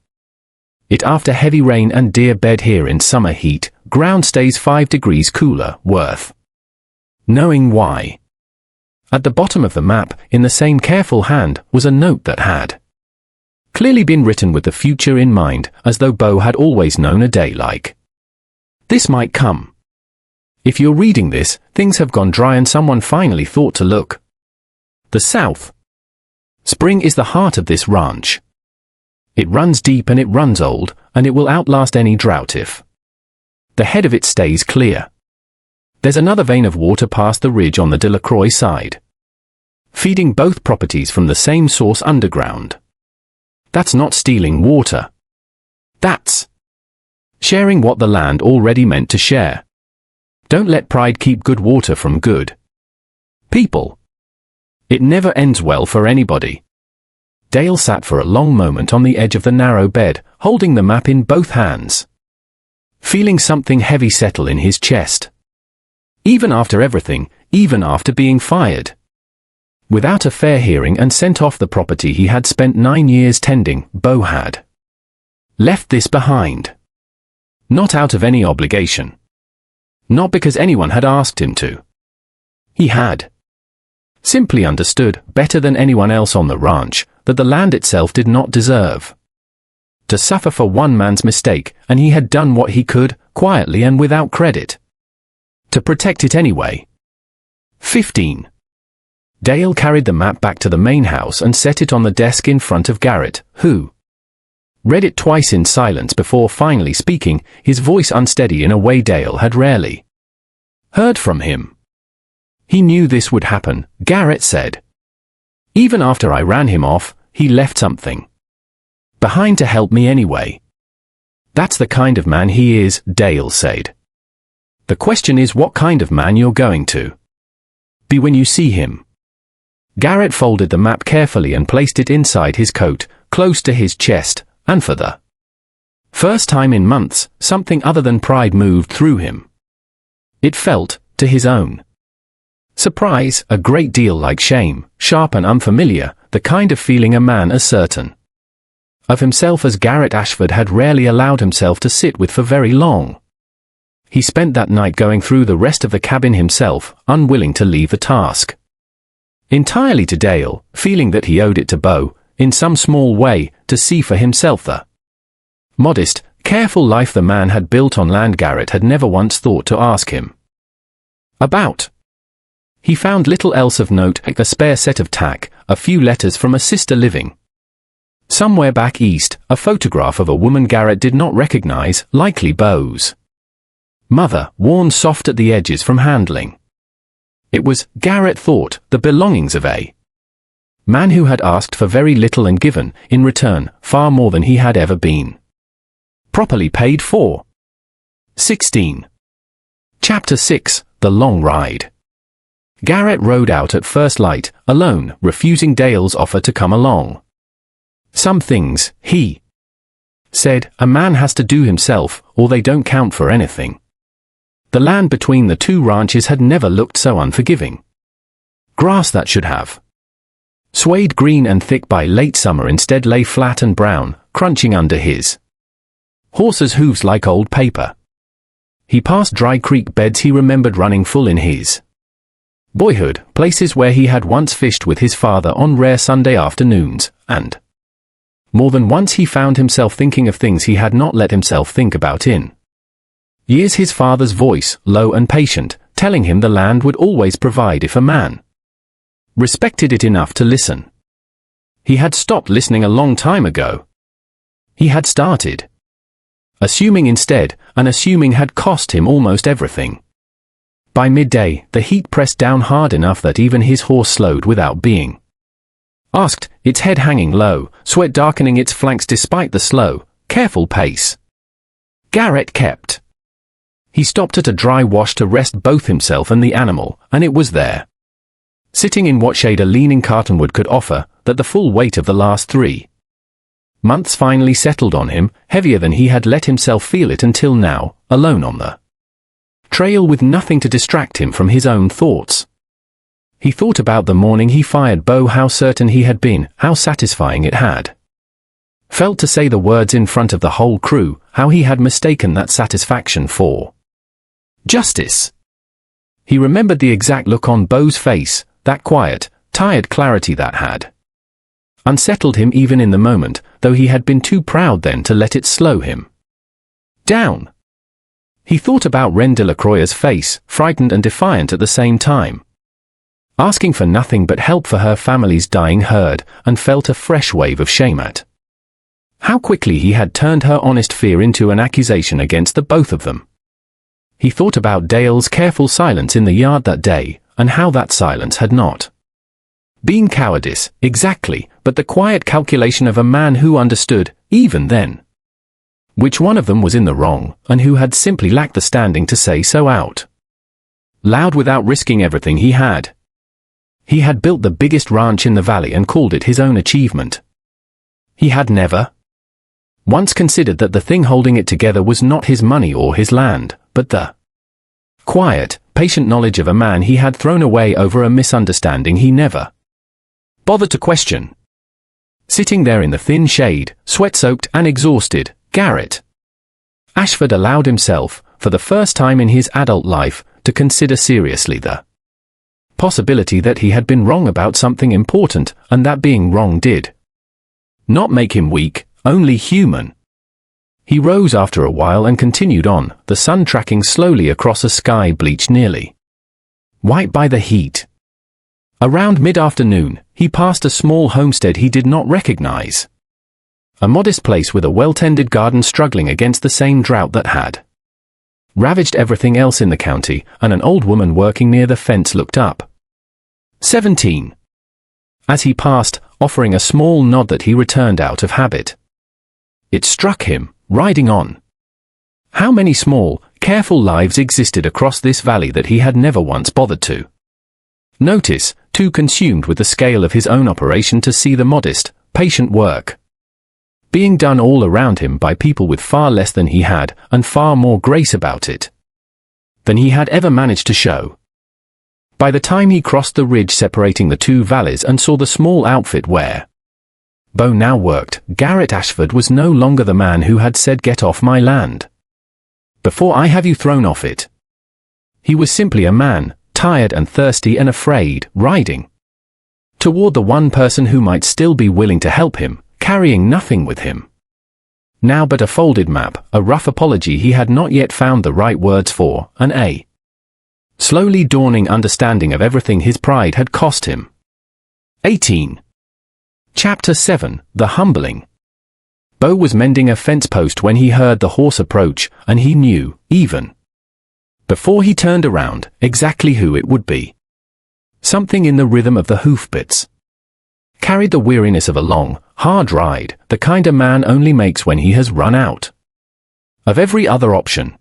it after heavy rain, and dear bed here in summer heat, ground stays 5 degrees cooler, worth knowing why. At the bottom of the map, in the same careful hand, was a note that had clearly been written with the future in mind, as though Beau had always known a day like this might come. If you're reading this, things have gone dry and someone finally thought to look the south. Spring is the heart of this ranch. It runs deep and it runs old, and it will outlast any drought if the head of it stays clear. There's another vein of water past the ridge on the Delacroix side, feeding both properties from the same source underground. That's not stealing water. That's sharing what the land already meant to share. Don't let pride keep good water from good people. It never ends well for anybody. Dale sat for a long moment on the edge of the narrow bed, holding the map in both hands, feeling something heavy settle in his chest. Even after everything, even after being fired without a fair hearing and sent off the property he had spent 9 years tending, Beau had left this behind. Not out of any obligation. Not because anyone had asked him to. He had simply understood, better than anyone else on the ranch, that the land itself did not deserve to suffer for one man's mistake, and he had done what he could, quietly and without credit, to protect it anyway. 15. Dale carried the map back to the main house and set it on the desk in front of Garrett, who read it twice in silence before finally speaking, his voice unsteady in a way Dale had rarely heard from him. He knew this would happen, Garrett said. Even after I ran him off, he left something behind to help me anyway. That's the kind of man he is, Dale said. The question is what kind of man you're going to be when you see him. Garrett folded the map carefully and placed it inside his coat, close to his chest, and for the first time in months, something other than pride moved through him. It felt, to his own surprise, a great deal like shame, sharp and unfamiliar, the kind of feeling a man as certain of himself as Garrett Ashford had rarely allowed himself to sit with for very long. He spent that night going through the rest of the cabin himself, unwilling to leave the task entirely to Dale, feeling that he owed it to Beau, in some small way, to see for himself the modest, careful life the man had built on land Garrett had never once thought to ask him about. He found little else of note, a spare set of tack, a few letters from a sister living somewhere back east, a photograph of a woman Garrett did not recognize, likely Beau's mother, worn soft at the edges from handling. It was, Garrett thought, the belongings of a man who had asked for very little and given, in return, far more than he had ever been properly paid for. 16. Chapter 6, The Long Ride. Garrett rode out at first light, alone, refusing Dale's offer to come along. Some things, he said, a man has to do himself, or they don't count for anything. The land between the two ranches had never looked so unforgiving. Grass that should have swayed green and thick by late summer instead lay flat and brown, crunching under his horse's hooves like old paper. He passed dry creek beds he remembered running full in his boyhood, places where he had once fished with his father on rare Sunday afternoons, and more than once he found himself thinking of things he had not let himself think about in years. His father's voice, low and patient, telling him the land would always provide if a man respected it enough to listen. He had stopped listening a long time ago. He had started assuming instead, and assuming had cost him almost everything. By midday, the heat pressed down hard enough that even his horse slowed without being asked, its head hanging low, sweat darkening its flanks despite the slow, careful pace Garrett kept. He stopped at a dry wash to rest both himself and the animal, and it was there, sitting in what shade a leaning cottonwood could offer, that the full weight of the last 3 months finally settled on him, heavier than he had let himself feel it until now, alone on the trail with nothing to distract him from his own thoughts. He thought about the morning he fired Beau, how certain he had been, how satisfying it had felt to say the words in front of the whole crew, how he had mistaken that satisfaction for justice. He remembered the exact look on Beau's face, that quiet, tired clarity that had unsettled him even in the moment, though he had been too proud then to let it slow him down. He thought about Ren Delacroix's face, frightened and defiant at the same time, asking for nothing but help for her family's dying herd, and felt a fresh wave of shame at how quickly he had turned her honest fear into an accusation against the both of them. He thought about Dale's careful silence in the yard that day, and how that silence had not been cowardice, exactly, but the quiet calculation of a man who understood, even then, which one of them was in the wrong, and who had simply lacked the standing to say so out loud without risking everything he had. He had built the biggest ranch in the valley and called it his own achievement. He had never once considered that the thing holding it together was not his money or his land, but the quiet, patient knowledge of a man he had thrown away over a misunderstanding he never bothered to question. Sitting there in the thin shade, sweat-soaked and exhausted, Garrett Ashford allowed himself, for the first time in his adult life, to consider seriously the possibility that he had been wrong about something important, and that being wrong did not make him weak, only human. He rose after a while and continued on, the sun tracking slowly across a sky bleached nearly white by the heat. Around mid-afternoon, he passed a small homestead he did not recognize. A modest place with a well-tended garden struggling against the same drought that had ravaged everything else in the county, and an old woman working near the fence looked up. 17. As he passed, offering a small nod that he returned out of habit. It struck him, riding on, how many small, careful lives existed across this valley that he had never once bothered to notice, too consumed with the scale of his own operation to see the modest, patient work being done all around him by people with far less than he had, and far more grace about it than he had ever managed to show. By the time he crossed the ridge separating the two valleys and saw the small outfit where Beau now worked, Garrett Ashford was no longer the man who had said, "Get off my land before I have you thrown off it." He was simply a man, tired and thirsty and afraid, riding toward the one person who might still be willing to help him, carrying nothing with him. Now but a folded map, a rough apology he had not yet found the right words for, and a slowly dawning understanding of everything his pride had cost him. 18. Chapter 7, The Humbling. Beau was mending a fence post when he heard the horse approach, and he knew, even before he turned around, exactly who it would be. Something in the rhythm of the hoofbeats carried the weariness of a long, hard ride, the kind a man only makes when he has run out of every other option.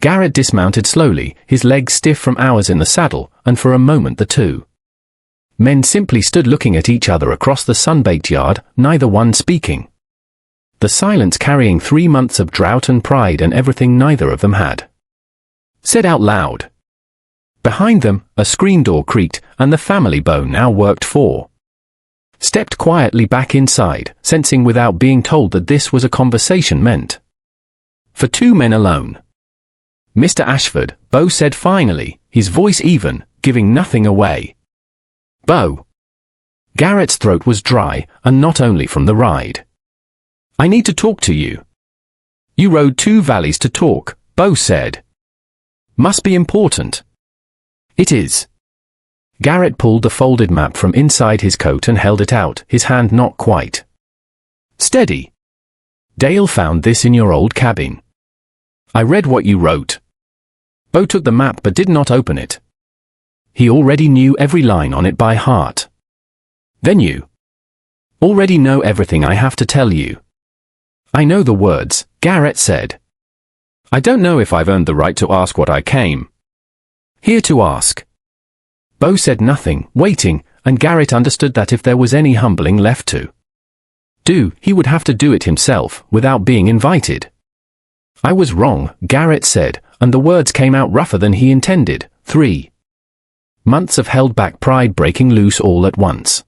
Garrett dismounted slowly, his legs stiff from hours in the saddle, and for a moment the two men simply stood looking at each other across the sun-baked yard, neither one speaking. The silence carrying 3 months of drought and pride and everything neither of them had said out loud. Behind them, a screen door creaked, and the family Beau now worked for stepped quietly back inside, sensing without being told that this was a conversation meant for 2 men alone. "Mr. Ashford," Beau said finally, his voice even, giving nothing away. "Beau." Garrett's throat was dry, and not only from the ride. "I need to talk to you." "You rode 2 valleys to talk," Beau said. "Must be important." "It is." Garrett pulled the folded map from inside his coat and held it out, his hand not quite steady. "Dale found this in your old cabin. I read what you wrote." Beau took the map but did not open it. He already knew every line on it by heart. "Then you already know everything I have to tell you." "I know the words," Garrett said. "I don't know if I've earned the right to ask what I came here to ask." Beau said nothing, waiting, and Garrett understood that if there was any humbling left to do, he would have to do it himself, without being invited. "I was wrong," Garrett said, and the words came out rougher than he intended. 3 months of held-back pride breaking loose all at once.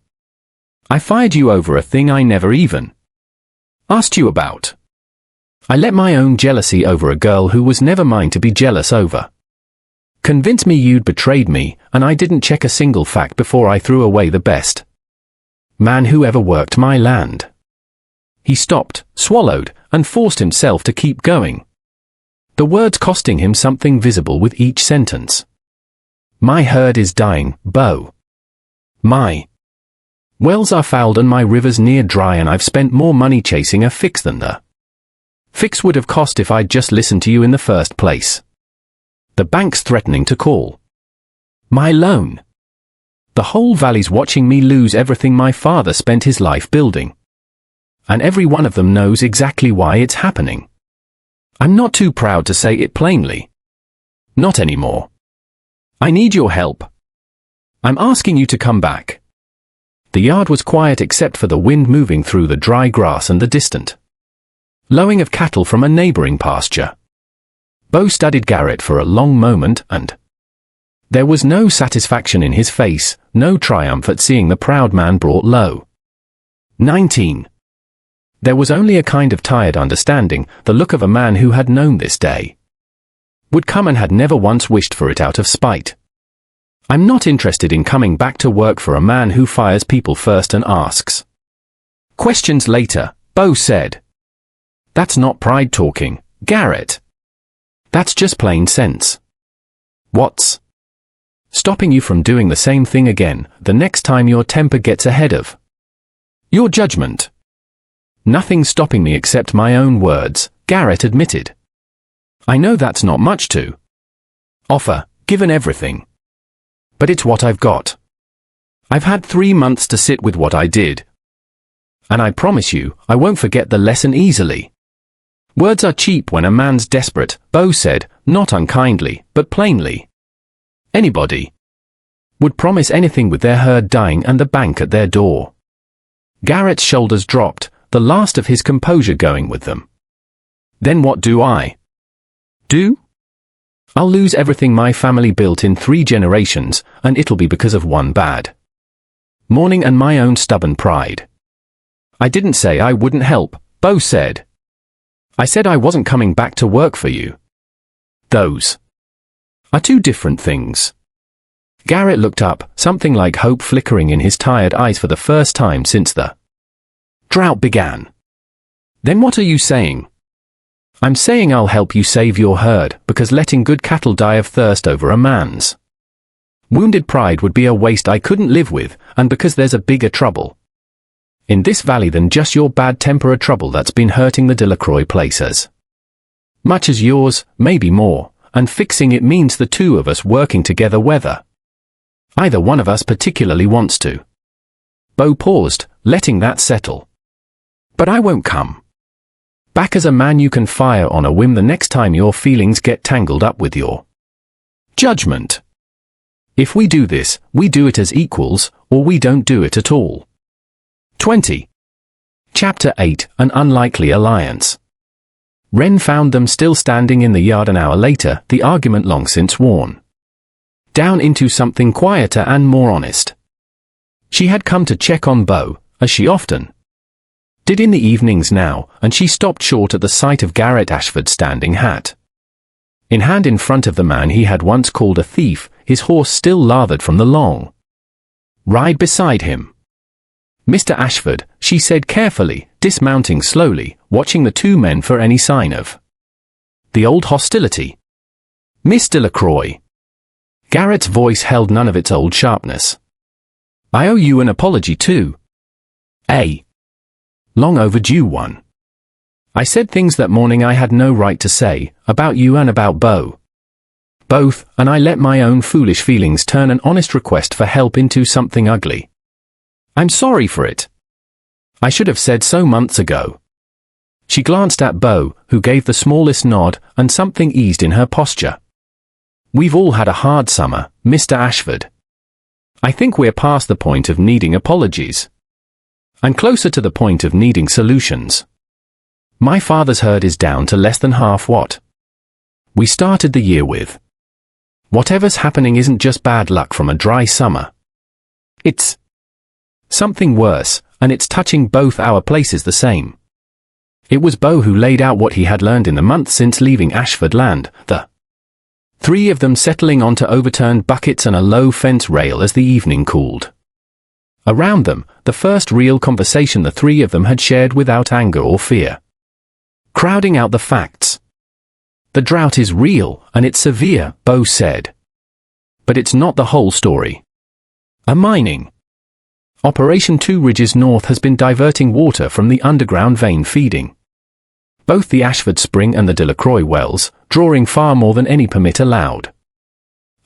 "I fired you over a thing I never even asked you about. I let my own jealousy over a girl who was never mine to be jealous over. Convince me you'd betrayed me, and I didn't check a single fact before I threw away the best man who ever worked my land." He stopped, swallowed, and forced himself to keep going, the words costing him something visible with each sentence. "My herd is dying, Beau. My wells are fouled and my rivers near dry, and I've spent more money chasing a fix than the fix would have cost if I'd just listened to you in the first place. The bank's threatening to call my loan. The whole valley's watching me lose everything my father spent his life building. And every one of them knows exactly why it's happening. I'm not too proud to say it plainly. Not anymore. I need your help. I'm asking you to come back." The yard was quiet except for the wind moving through the dry grass and the distant lowing of cattle from a neighboring pasture. Beau studied Garrett for a long moment, and there was no satisfaction in his face, no triumph at seeing the proud man brought low. 19. There was only a kind of tired understanding, the look of a man who had known this day would come and had never once wished for it out of spite. "I'm not interested in coming back to work for a man who fires people first and asks questions later," Beau said. "That's not pride talking, Garrett. That's just plain sense. What's stopping you from doing the same thing again, the next time your temper gets ahead of your judgment?" "Nothing's stopping me except my own words," Garrett admitted. "I know that's not much to offer, given everything. But it's what I've got. I've had 3 months to sit with what I did. And I promise you, I won't forget the lesson easily." "Words are cheap when a man's desperate," Beau said, not unkindly, but plainly. "Anybody would promise anything with their herd dying and the bank at their door." Garrett's shoulders dropped, the last of his composure going with them. "Then what do I do? I'll lose everything my family built in 3 generations, and it'll be because of one bad morning and my own stubborn pride." "I didn't say I wouldn't help," Beau said. "I said I wasn't coming back to work for you. Those are 2 different things." Garrett looked up, something like hope flickering in his tired eyes for the first time since the Drought began. Then what are you saying? I'm saying I'll help you save your herd, because letting good cattle die of thirst over a man's wounded pride would be a waste I couldn't live with, and because there's a bigger trouble in this valley than just your bad temper, a trouble that's been hurting the Delacroix place as much as yours, maybe more, and fixing it means the two of us working together whether either one of us particularly wants to. Beau paused, letting that settle. But I won't come back as a man you can fire on a whim the next time your feelings get tangled up with your judgment. If we do this, we do it as equals, or we don't do it at all. 20. Chapter 8, An Unlikely Alliance. Wren found them still standing in the yard an hour later, the argument long since worn down into something quieter and more honest. She had come to check on Beau, as she often did in the evenings now, and she stopped short at the sight of Garrett Ashford standing hat in hand in front of the man he had once called a thief, his horse still lathered from the long ride beside him. Mr. Ashford, she said carefully, dismounting slowly, watching the two men for any sign of the old hostility. Miss Delacroix. Garrett's voice held none of its old sharpness. I owe you an apology too. A long overdue one. I said things that morning I had no right to say, about you and about Beau. Both, and I let my own foolish feelings turn an honest request for help into something ugly. I'm sorry for it. I should have said so months ago. She glanced at Beau, who gave the smallest nod, and something eased in her posture. We've all had a hard summer, Mr. Ashford. I think we're past the point of needing apologies. And closer to the point of needing solutions. My father's herd is down to less than half what we started the year with. Whatever's happening isn't just bad luck from a dry summer. It's something worse, and it's touching both our places the same. It was Beau who laid out what he had learned in the months since leaving Ashford land, the three of them settling onto overturned buckets and a low fence rail as the evening cooled around them, the first real conversation the three of them had shared without anger or fear. Crowding out the facts. The drought is real, and it's severe, Beau said. But it's not the whole story. A mining operation 2 ridges north has been diverting water from the underground vein feeding both the Ashford Spring and the Delacroix wells, drawing far more than any permit allowed.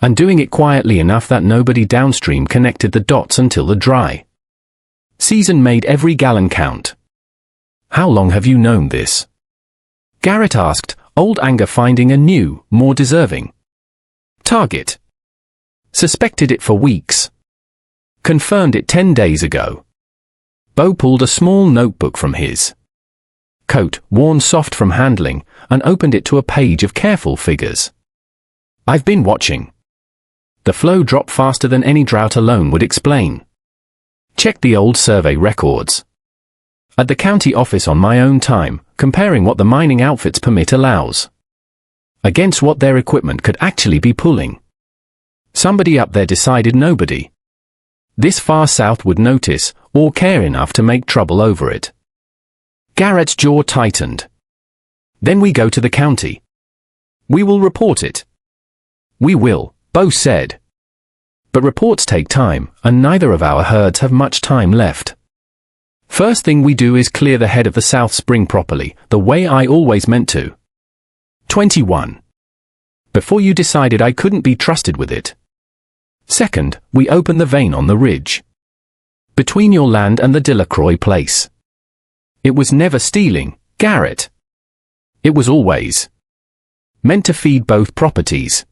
And doing it quietly enough that nobody downstream connected the dots until the dry season made every gallon count. How long have you known this? Garrett asked, old anger finding a new, more deserving target. Suspected it for weeks. Confirmed it 10 days ago. Beau pulled a small notebook from his coat, worn soft from handling, and opened it to a page of careful figures. I've been watching. The flow dropped faster than any drought alone would explain. Checked the old survey records. At the county office on my own time, comparing what the mining outfit's permit allows against what their equipment could actually be pulling. Somebody up there decided nobody this far south would notice, or care enough to make trouble over it. Garrett's jaw tightened. Then we go to the county. We will report it. We will, Beau said. But reports take time, and neither of our herds have much time left. First thing we do is clear the head of the South Spring properly, the way I always meant to. 21. Before you decided I couldn't be trusted with it. Second, we open the vein on the ridge between your land and the Delacroix place. It was never stealing, Garrett. It was always meant to feed both properties.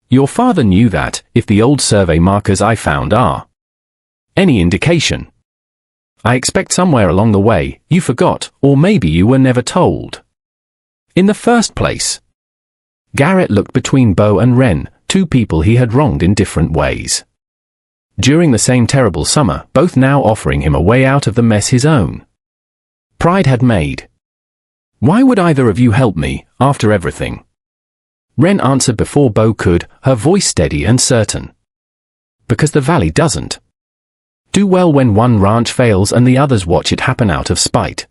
Your father knew that, if the old survey markers I found are any indication. I expect somewhere along the way, you forgot, or maybe you were never told. In the first place. Garrett looked between Beau and Wren, two people he had wronged in different ways. During the same terrible summer, both now offering him a way out of the mess his own pride had made. Why would either of you help me, after everything? Wren answered before Beau could, her voice steady and certain. Because the valley doesn't Do well when one ranch fails and the others watch it happen out of spite.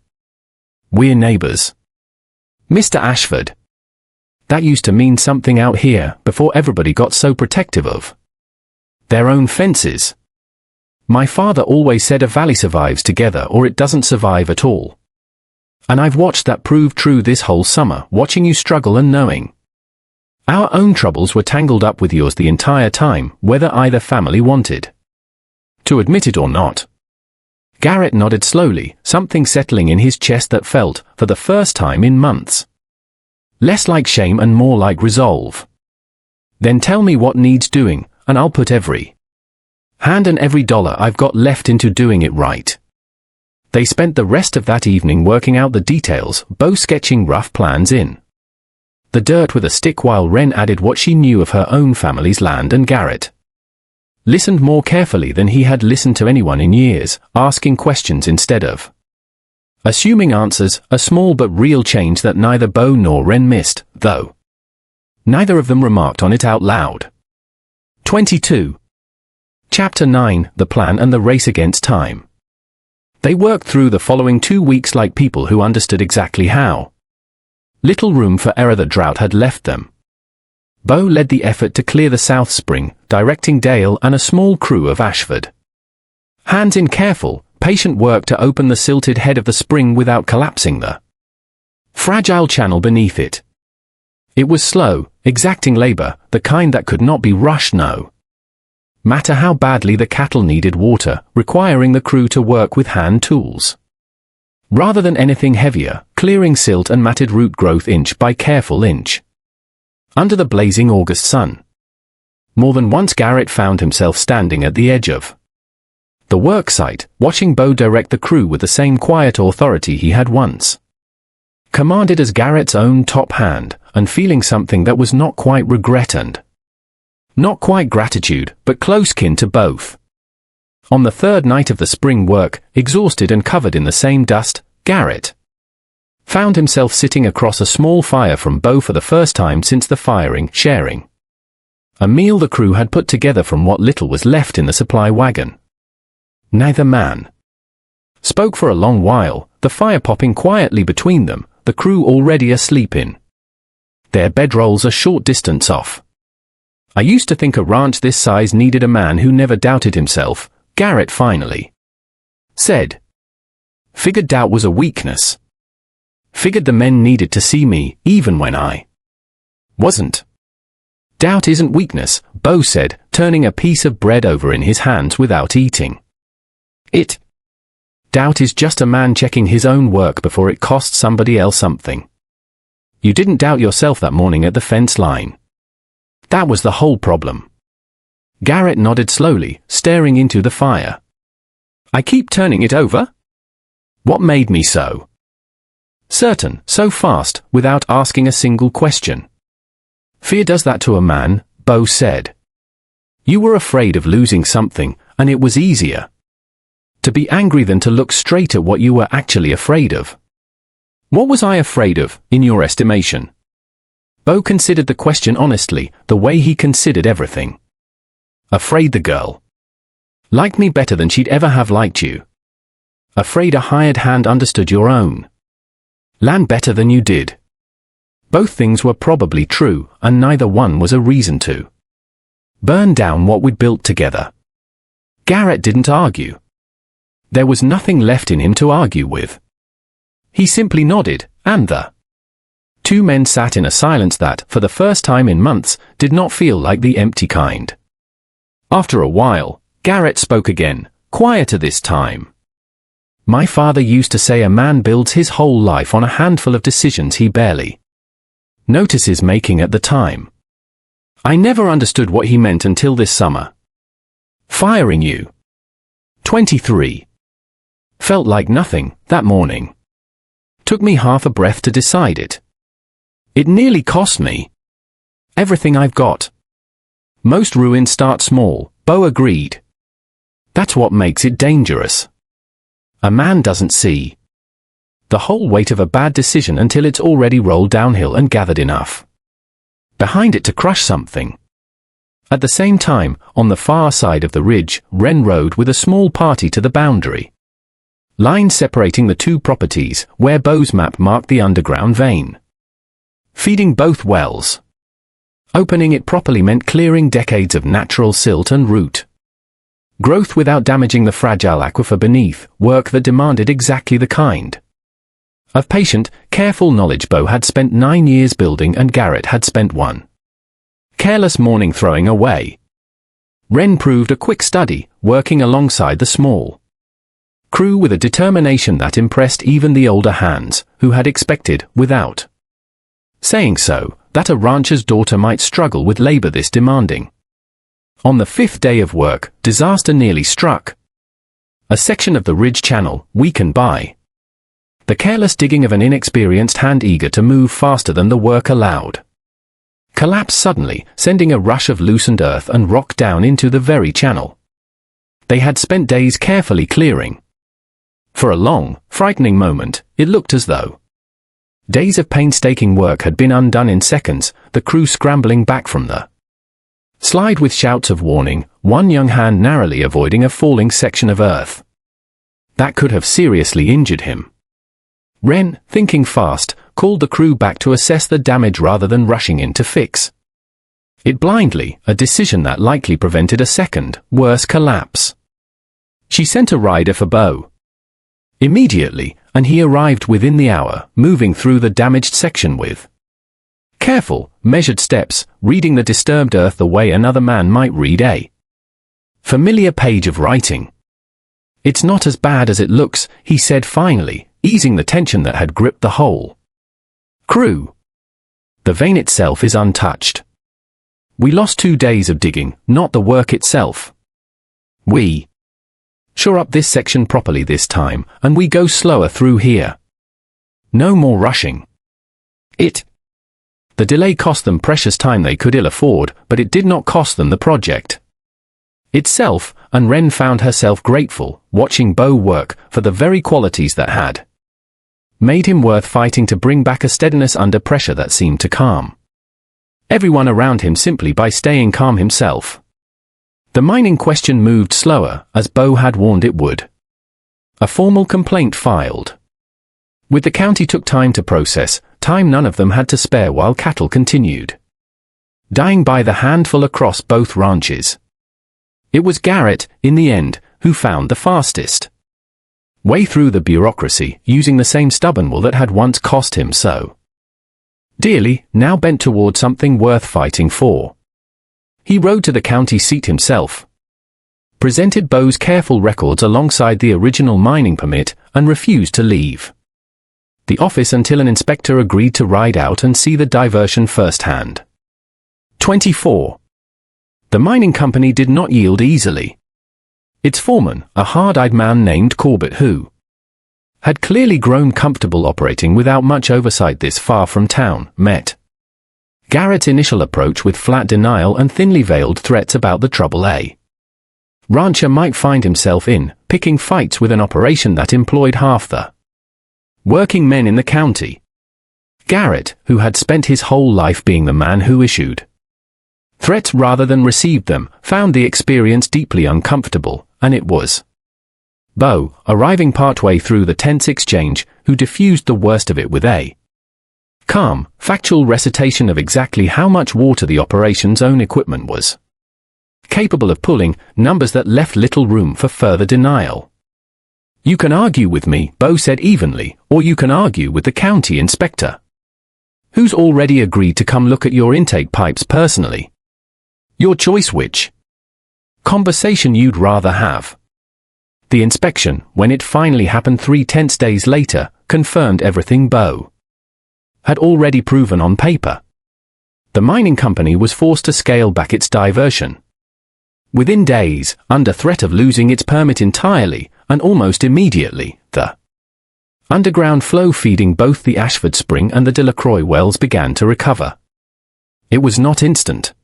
We're neighbors. Mr. Ashford. That used to mean something out here before everybody got so protective of their own fences. My father always said a valley survives together or it doesn't survive at all. And I've watched that prove true this whole summer, watching you struggle and knowing our own troubles were tangled up with yours the entire time, whether either family wanted to admit it or not. Garrett nodded slowly, something settling in his chest that felt, for the first time in months, less like shame and more like resolve. Then tell me what needs doing, and I'll put every hand and every dollar I've got left into doing it right. They spent the rest of that evening working out the details, Beau sketching rough plans in the dirt with a stick while Wren added what she knew of her own family's land, and Garrett listened more carefully than he had listened to anyone in years, asking questions instead of assuming answers, a small but real change that neither Beau nor Wren missed, though neither of them remarked on it out loud. 22. Chapter 9, The Plan and the Race Against Time. They worked through the following 2 weeks like people who understood exactly how little room for error the drought had left them. Beau led the effort to clear the South Spring, directing Dale and a small crew of Ashford hands in careful, patient work to open the silted head of the spring without collapsing the fragile channel beneath it. It was slow, exacting labor, the kind that could not be rushed no matter how badly the cattle needed water, requiring the crew to work with hand tools rather than anything heavier, clearing silt and matted root growth inch by careful inch under the blazing August sun. More than once Garrett found himself standing at the edge of the work site, watching Beau direct the crew with the same quiet authority he had once commanded as Garrett's own top hand, and feeling something that was not quite regret and not quite gratitude, but close kin to both. On the third night of the spring work, exhausted and covered in the same dust, Garrett found himself sitting across a small fire from Beau for the first time since the firing, sharing a meal the crew had put together from what little was left in the supply wagon. Neither man spoke for a long while, the fire popping quietly between them, the crew already asleep in their bedrolls a short distance off. I used to think a ranch this size needed a man who never doubted himself, Garrett finally said. Figured doubt was a weakness. Figured the men needed to see me, even when I wasn't. Doubt isn't weakness, Beau said, turning a piece of bread over in his hands without eating it. Doubt is just a man checking his own work before it costs somebody else something. You didn't doubt yourself that morning at the fence line. That was the whole problem. Garrett nodded slowly, staring into the fire. I keep turning it over? What made me so certain, so fast, without asking a single question? Fear does that to a man, Beau said. You were afraid of losing something, and it was easier to be angry than to look straight at what you were actually afraid of. What was I afraid of, in your estimation? Beau considered the question honestly, the way he considered everything. Afraid the girl liked me better than she'd ever have liked you. Afraid a hired hand understood your own land better than you did. Both things were probably true, and neither one was a reason to burn down what we'd built together. Garrett didn't argue. There was nothing left in him to argue with. He simply nodded, and the two men sat in a silence that, for the first time in months, did not feel like the empty kind. After a while, Garrett spoke again, quieter this time. My father used to say a man builds his whole life on a handful of decisions he barely notices making at the time. I never understood what he meant until this summer. Firing you. 23. Felt like nothing, that morning. Took me half a breath to decide it. It nearly cost me everything I've got. Most ruins start small, Beau agreed. That's what makes it dangerous. A man doesn't see the whole weight of a bad decision until it's already rolled downhill and gathered enough behind it to crush something. At the same time, on the far side of the ridge, Wren rode with a small party to the boundary line separating the two properties, where Beau's map marked the underground vein, feeding both wells. Opening it properly meant clearing decades of natural silt and root growth without damaging the fragile aquifer beneath, work that demanded exactly the kind of patient, careful knowledge Beau had spent 9 years building and Garrett had spent 1 careless morning throwing away. Wren proved a quick study, working alongside the small crew with a determination that impressed even the older hands, who had expected, without saying so, that a rancher's daughter might struggle with labor this demanding. On the 5th day of work, disaster nearly struck. A section of the ridge channel, weakened by the careless digging of an inexperienced hand eager to move faster than the work allowed, collapsed suddenly, sending a rush of loosened earth and rock down into the very channel they had spent days carefully clearing. For a long, frightening moment, it looked as though days of painstaking work had been undone in seconds, the crew scrambling back from the slide with shouts of warning, one young hand narrowly avoiding a falling section of earth that could have seriously injured him. Wren, thinking fast, called the crew back to assess the damage rather than rushing in to fix it blindly, a decision that likely prevented a second, worse collapse. She sent a rider for Beau immediately, and he arrived within the hour, moving through the damaged section with careful, measured steps, reading the disturbed earth the way another man might read a familiar page of writing. "It's not as bad as it looks," he said finally, easing the tension that had gripped the whole crew. "The vein itself is untouched. We lost 2 days of digging, not the work itself. We shore up this section properly this time, and we go slower through here. No more rushing. The delay cost them precious time they could ill afford, but it did not cost them the project itself, and Wren found herself grateful, watching Beau work, for the very qualities that had made him worth fighting to bring back a steadiness under pressure that seemed to calm everyone around him simply by staying calm himself. The mining question moved slower, as Beau had warned it would. A formal complaint filed with the county took time to process, time none of them had to spare while cattle continued dying by the handful across both ranches. It was Garrett, in the end, who found the fastest way through the bureaucracy, using the same stubborn will that had once cost him so dearly, now bent toward something worth fighting for. He rode to the county seat himself, presented Beau's careful records alongside the original mining permit, and refused to leave the office until an inspector agreed to ride out and see the diversion firsthand. 24. The mining company did not yield easily. Its foreman, a hard-eyed man named Corbett who had clearly grown comfortable operating without much oversight this far from town, met Garrett's initial approach with flat denial and thinly veiled threats about the trouble a rancher might find himself in, picking fights with an operation that employed half the working men in the county. Garrett, who had spent his whole life being the man who issued threats rather than received them, found the experience deeply uncomfortable, and it was Beau, arriving partway through the tense exchange, who diffused the worst of it with a calm, factual recitation of exactly how much water the operation's own equipment was capable of pulling, numbers that left little room for further denial. "You can argue with me," Beau said evenly, "or you can argue with the county inspector, who's already agreed to come look at your intake pipes personally. Your choice which conversation you'd rather have." The inspection, when it finally happened 3 tense days later, confirmed everything Beau had already proven on paper. The mining company was forced to scale back its diversion within days, under threat of losing its permit entirely, and almost immediately, the underground flow feeding both the Ashford Spring and the Delacroix wells began to recover. It was not instant.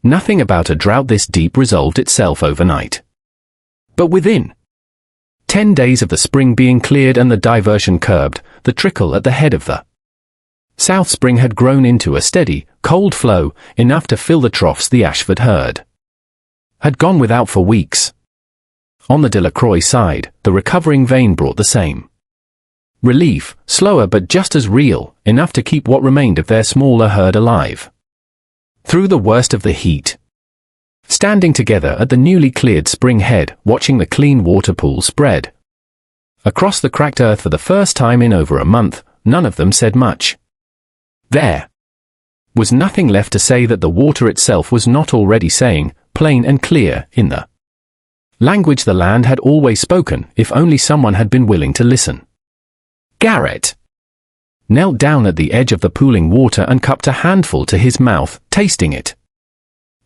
Nothing about a drought this deep resolved itself overnight. But within 10 days of the spring being cleared and the diversion curbed, the trickle at the head of the South Spring had grown into a steady, cold flow, enough to fill the troughs the Ashford herd had gone without for weeks. On the Delacroix side, the recovering vein brought the same relief, slower but just as real, enough to keep what remained of their smaller herd alive through the worst of the heat. Standing together at the newly cleared spring head, watching the clean water pool spread across the cracked earth for the first time in over a month, none of them said much. There was nothing left to say that the water itself was not already saying, plain and clear, in the language the land had always spoken, if only someone had been willing to listen. Garrett knelt down at the edge of the pooling water and cupped a handful to his mouth, tasting it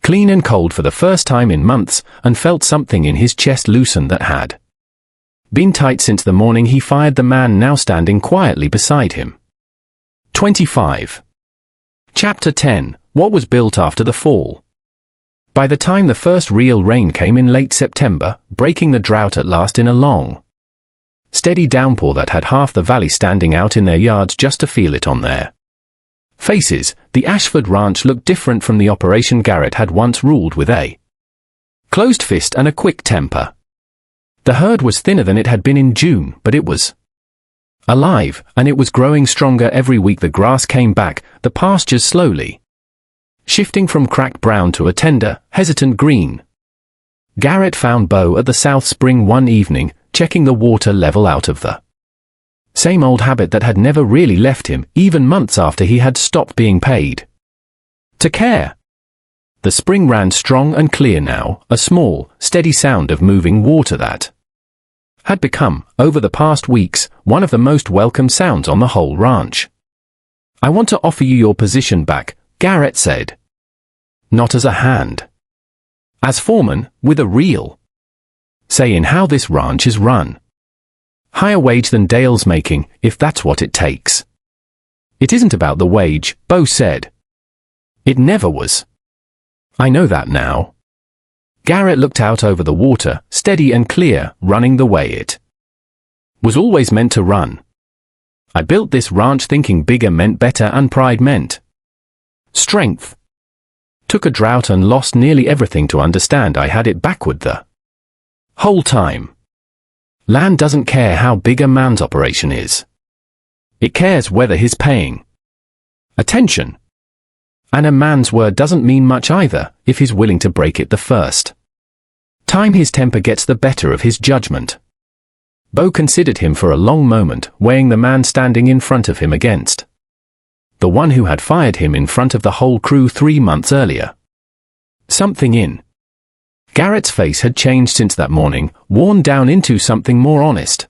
clean and cold for the first time in months, and felt something in his chest loosen that had been tight since the morning he fired the man now standing quietly beside him. 25. Chapter 10. What was built after the fall. By the time the first real rain came in late September, breaking the drought at last in a long, steady downpour that had half the valley standing out in their yards just to feel it on their faces, the Ashford ranch looked different from the operation Garrett had once ruled with a closed fist and a quick temper. The herd was thinner than it had been in June, but it was alive, and it was growing stronger every week. The grass came back, the pastures slowly shifting from cracked brown to a tender, hesitant green. Garrett found Beau at the South Spring one evening, checking the water level out of the same old habit that had never really left him, even months after he had stopped being paid to care. The spring ran strong and clear now, a small, steady sound of moving water that had become, over the past weeks, one of the most welcome sounds on the whole ranch. "I want to offer you your position back," Garrett said. "Not as a hand. As foreman, with a real say in how this ranch is run. Higher wage than Dale's making, if that's what it takes." "It isn't about the wage," Beau said. "It never was. I know that now." Garrett looked out over the water, steady and clear, running the way it was always meant to run. "I built this ranch thinking bigger meant better and pride meant strength. Took a drought and lost nearly everything to understand I had it backward the whole time. Land doesn't care how big a man's operation is. It cares whether he's paying attention. And a man's word doesn't mean much either, if he's willing to break it the first time his temper gets the better of his judgment." Beau considered him for a long moment, weighing the man standing in front of him against the one who had fired him in front of the whole crew 3 months earlier. Something in Garrett's face had changed since that morning, worn down into something more honest,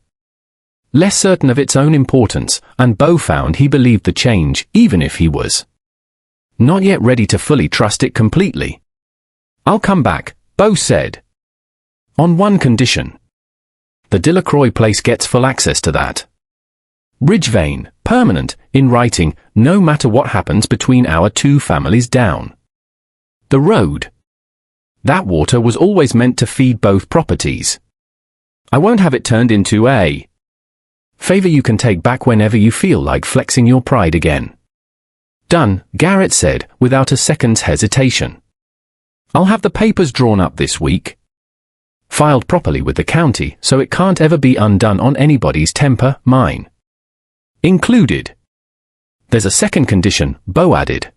less certain of its own importance, and Beau found he believed the change, even if he was not yet ready to fully trust it completely. "I'll come back," Beau said. "On one condition. The Delacroix place gets full access to that ridge vein, permanent, in writing, no matter what happens between our two families down the road. That water was always meant to feed both properties. I won't have it turned into a favor you can take back whenever you feel like flexing your pride again." "Done," Garrett said, without a second's hesitation. "I'll have the papers drawn up this week. Filed properly with the county, so it can't ever be undone on anybody's temper, mine included. There's a second condition," Beau added.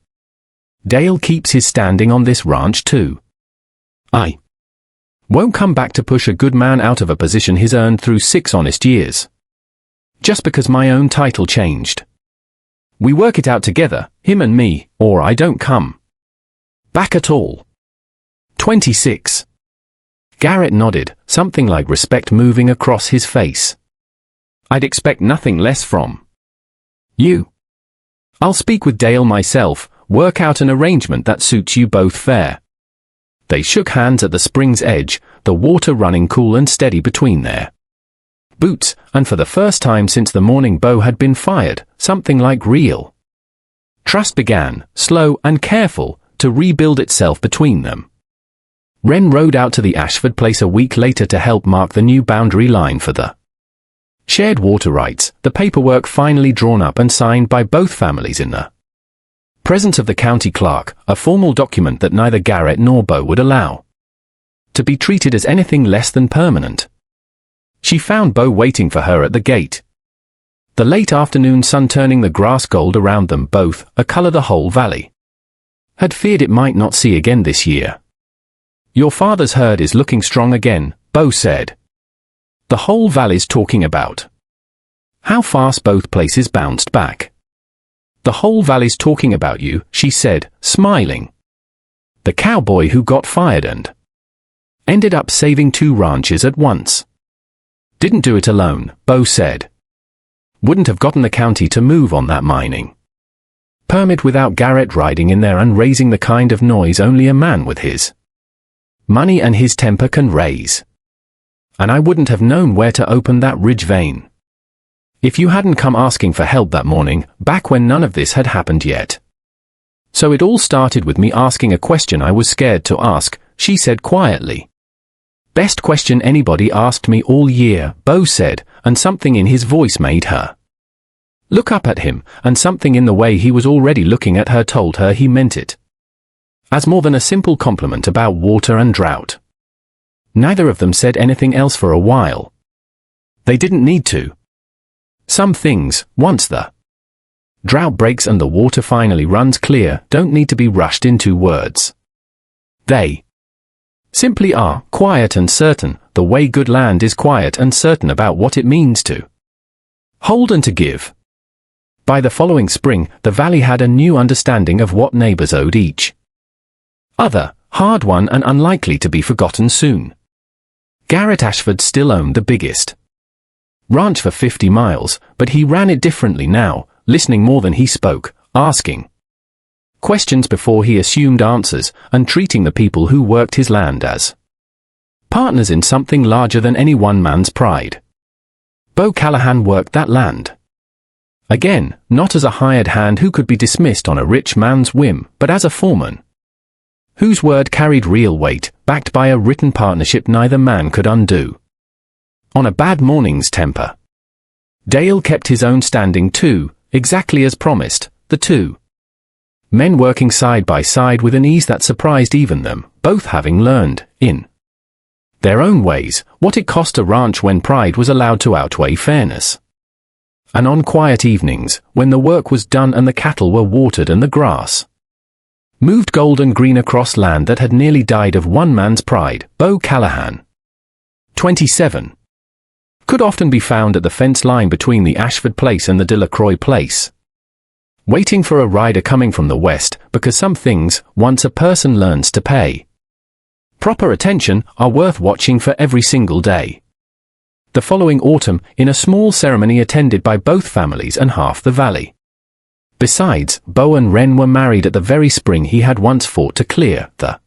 "Dale keeps his standing on this ranch too. I won't come back to push a good man out of a position he's earned through 6 honest years. Just because my own title changed. We work it out together, him and me, or I don't come back at all." 26. Garrett nodded, something like respect moving across his face. "I'd expect nothing less from you. I'll speak with Dale myself, work out an arrangement that suits you both fair." They shook hands at the spring's edge, the water running cool and steady between their boots, and for the first time since the morning Beau had been fired, something like real trust began, slow and careful, to rebuild itself between them. Wren rode out to the Ashford place a week later to help mark the new boundary line for the Shared water rights, the paperwork finally drawn up and signed by both families in the presence of the county clerk, a formal document that neither Garrett nor Beau would allow to be treated as anything less than permanent. She found Beau waiting for her at the gate. The late afternoon sun turning the grass gold around them both, a color the whole valley had feared it might not see again this year. "Your father's herd is looking strong again," Beau said. "The whole valley's talking about how fast both places bounced back." "The whole valley's talking about you," she said, smiling. "The cowboy who got fired and ended up saving 2 ranches at once. Didn't do it alone," Beau said. "Wouldn't have gotten the county to move on that mining permit without Garrett riding in there and raising the kind of noise only a man with his money and his temper can raise. And I wouldn't have known where to open that ridge vein if you hadn't come asking for help that morning, back when none of this had happened yet. So it all started with me asking a question I was scared to ask," she said quietly. "Best question anybody asked me all year," Beau said, and something in his voice made her look up at him, and something in the way he was already looking at her told her he meant it as more than a simple compliment about water and drought. Neither of them said anything else for a while. They didn't need to. Some things, once the drought breaks and the water finally runs clear, don't need to be rushed into words. They simply are, quiet and certain, the way good land is quiet and certain about what it means to hold and to give. By the following spring, the valley had a new understanding of what neighbors owed each other, hard won and unlikely to be forgotten soon. Garrett Ashford still owned the biggest ranch for 50 miles, but he ran it differently now, listening more than he spoke, asking questions before he assumed answers, and treating the people who worked his land as partners in something larger than any one man's pride. Beau Callahan worked that land. Again, not as a hired hand who could be dismissed on a rich man's whim, but as a foreman whose word carried real weight, backed by a written partnership neither man could undo. On a bad morning's temper, Dale kept his own standing too, exactly as promised, the 2 men working side by side with an ease that surprised even them, both having learned, in their own ways, what it cost to ranch when pride was allowed to outweigh fairness. And on quiet evenings, when the work was done and the cattle were watered and the grass moved gold and green across land that had nearly died of one man's pride, Beau Callahan, 27, could often be found at the fence line between the Ashford place and the Delacroix place, waiting for a rider coming from the west, because some things, once a person learns to pay proper attention, are worth watching for every single day. The following autumn, in a small ceremony attended by both families and half the valley. Besides, Beau and Wren were married at the very spring he had once fought to clear, the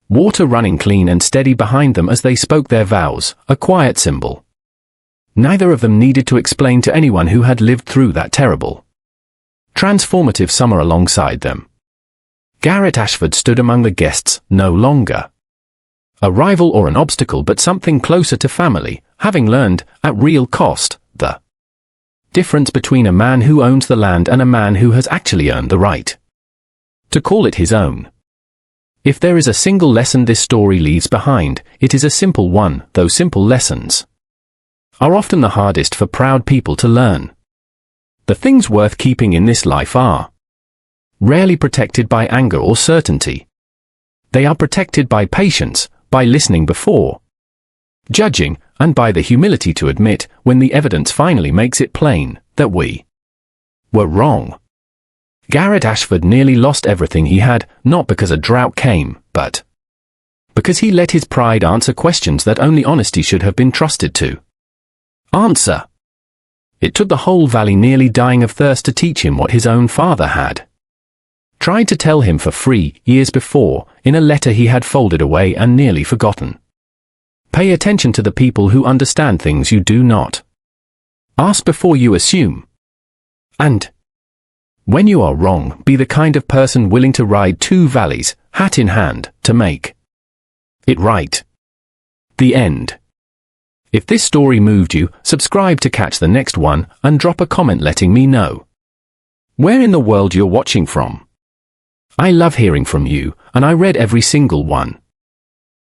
water running clean and steady behind them as they spoke their vows, a quiet symbol neither of them needed to explain to anyone who had lived through that terrible, transformative summer alongside them. Garrett Ashford stood among the guests, no longer a rival or an obstacle but something closer to family, having learned, at real cost, the difference between a man who owns the land and a man who has actually earned the right to call it his own. If there is a single lesson this story leaves behind, it is a simple one, though simple lessons are often the hardest for proud people to learn. The things worth keeping in this life are rarely protected by anger or certainty. They are protected by patience, by listening before judging, and by the humility to admit, when the evidence finally makes it plain, that we were wrong. Garrett Ashford nearly lost everything he had, not because a drought came, but because he let his pride answer questions that only honesty should have been trusted to answer. It took the whole valley nearly dying of thirst to teach him what his own father had tried to tell him for free, years before, in a letter he had folded away and nearly forgotten. Pay attention to the people who understand things you do not. Ask before you assume. And when you are wrong, be the kind of person willing to ride 2 valleys, hat in hand, to make it right. The end. If this story moved you, subscribe to catch the next one and drop a comment letting me know where in the world you're watching from. I love hearing from you, and I read every single one.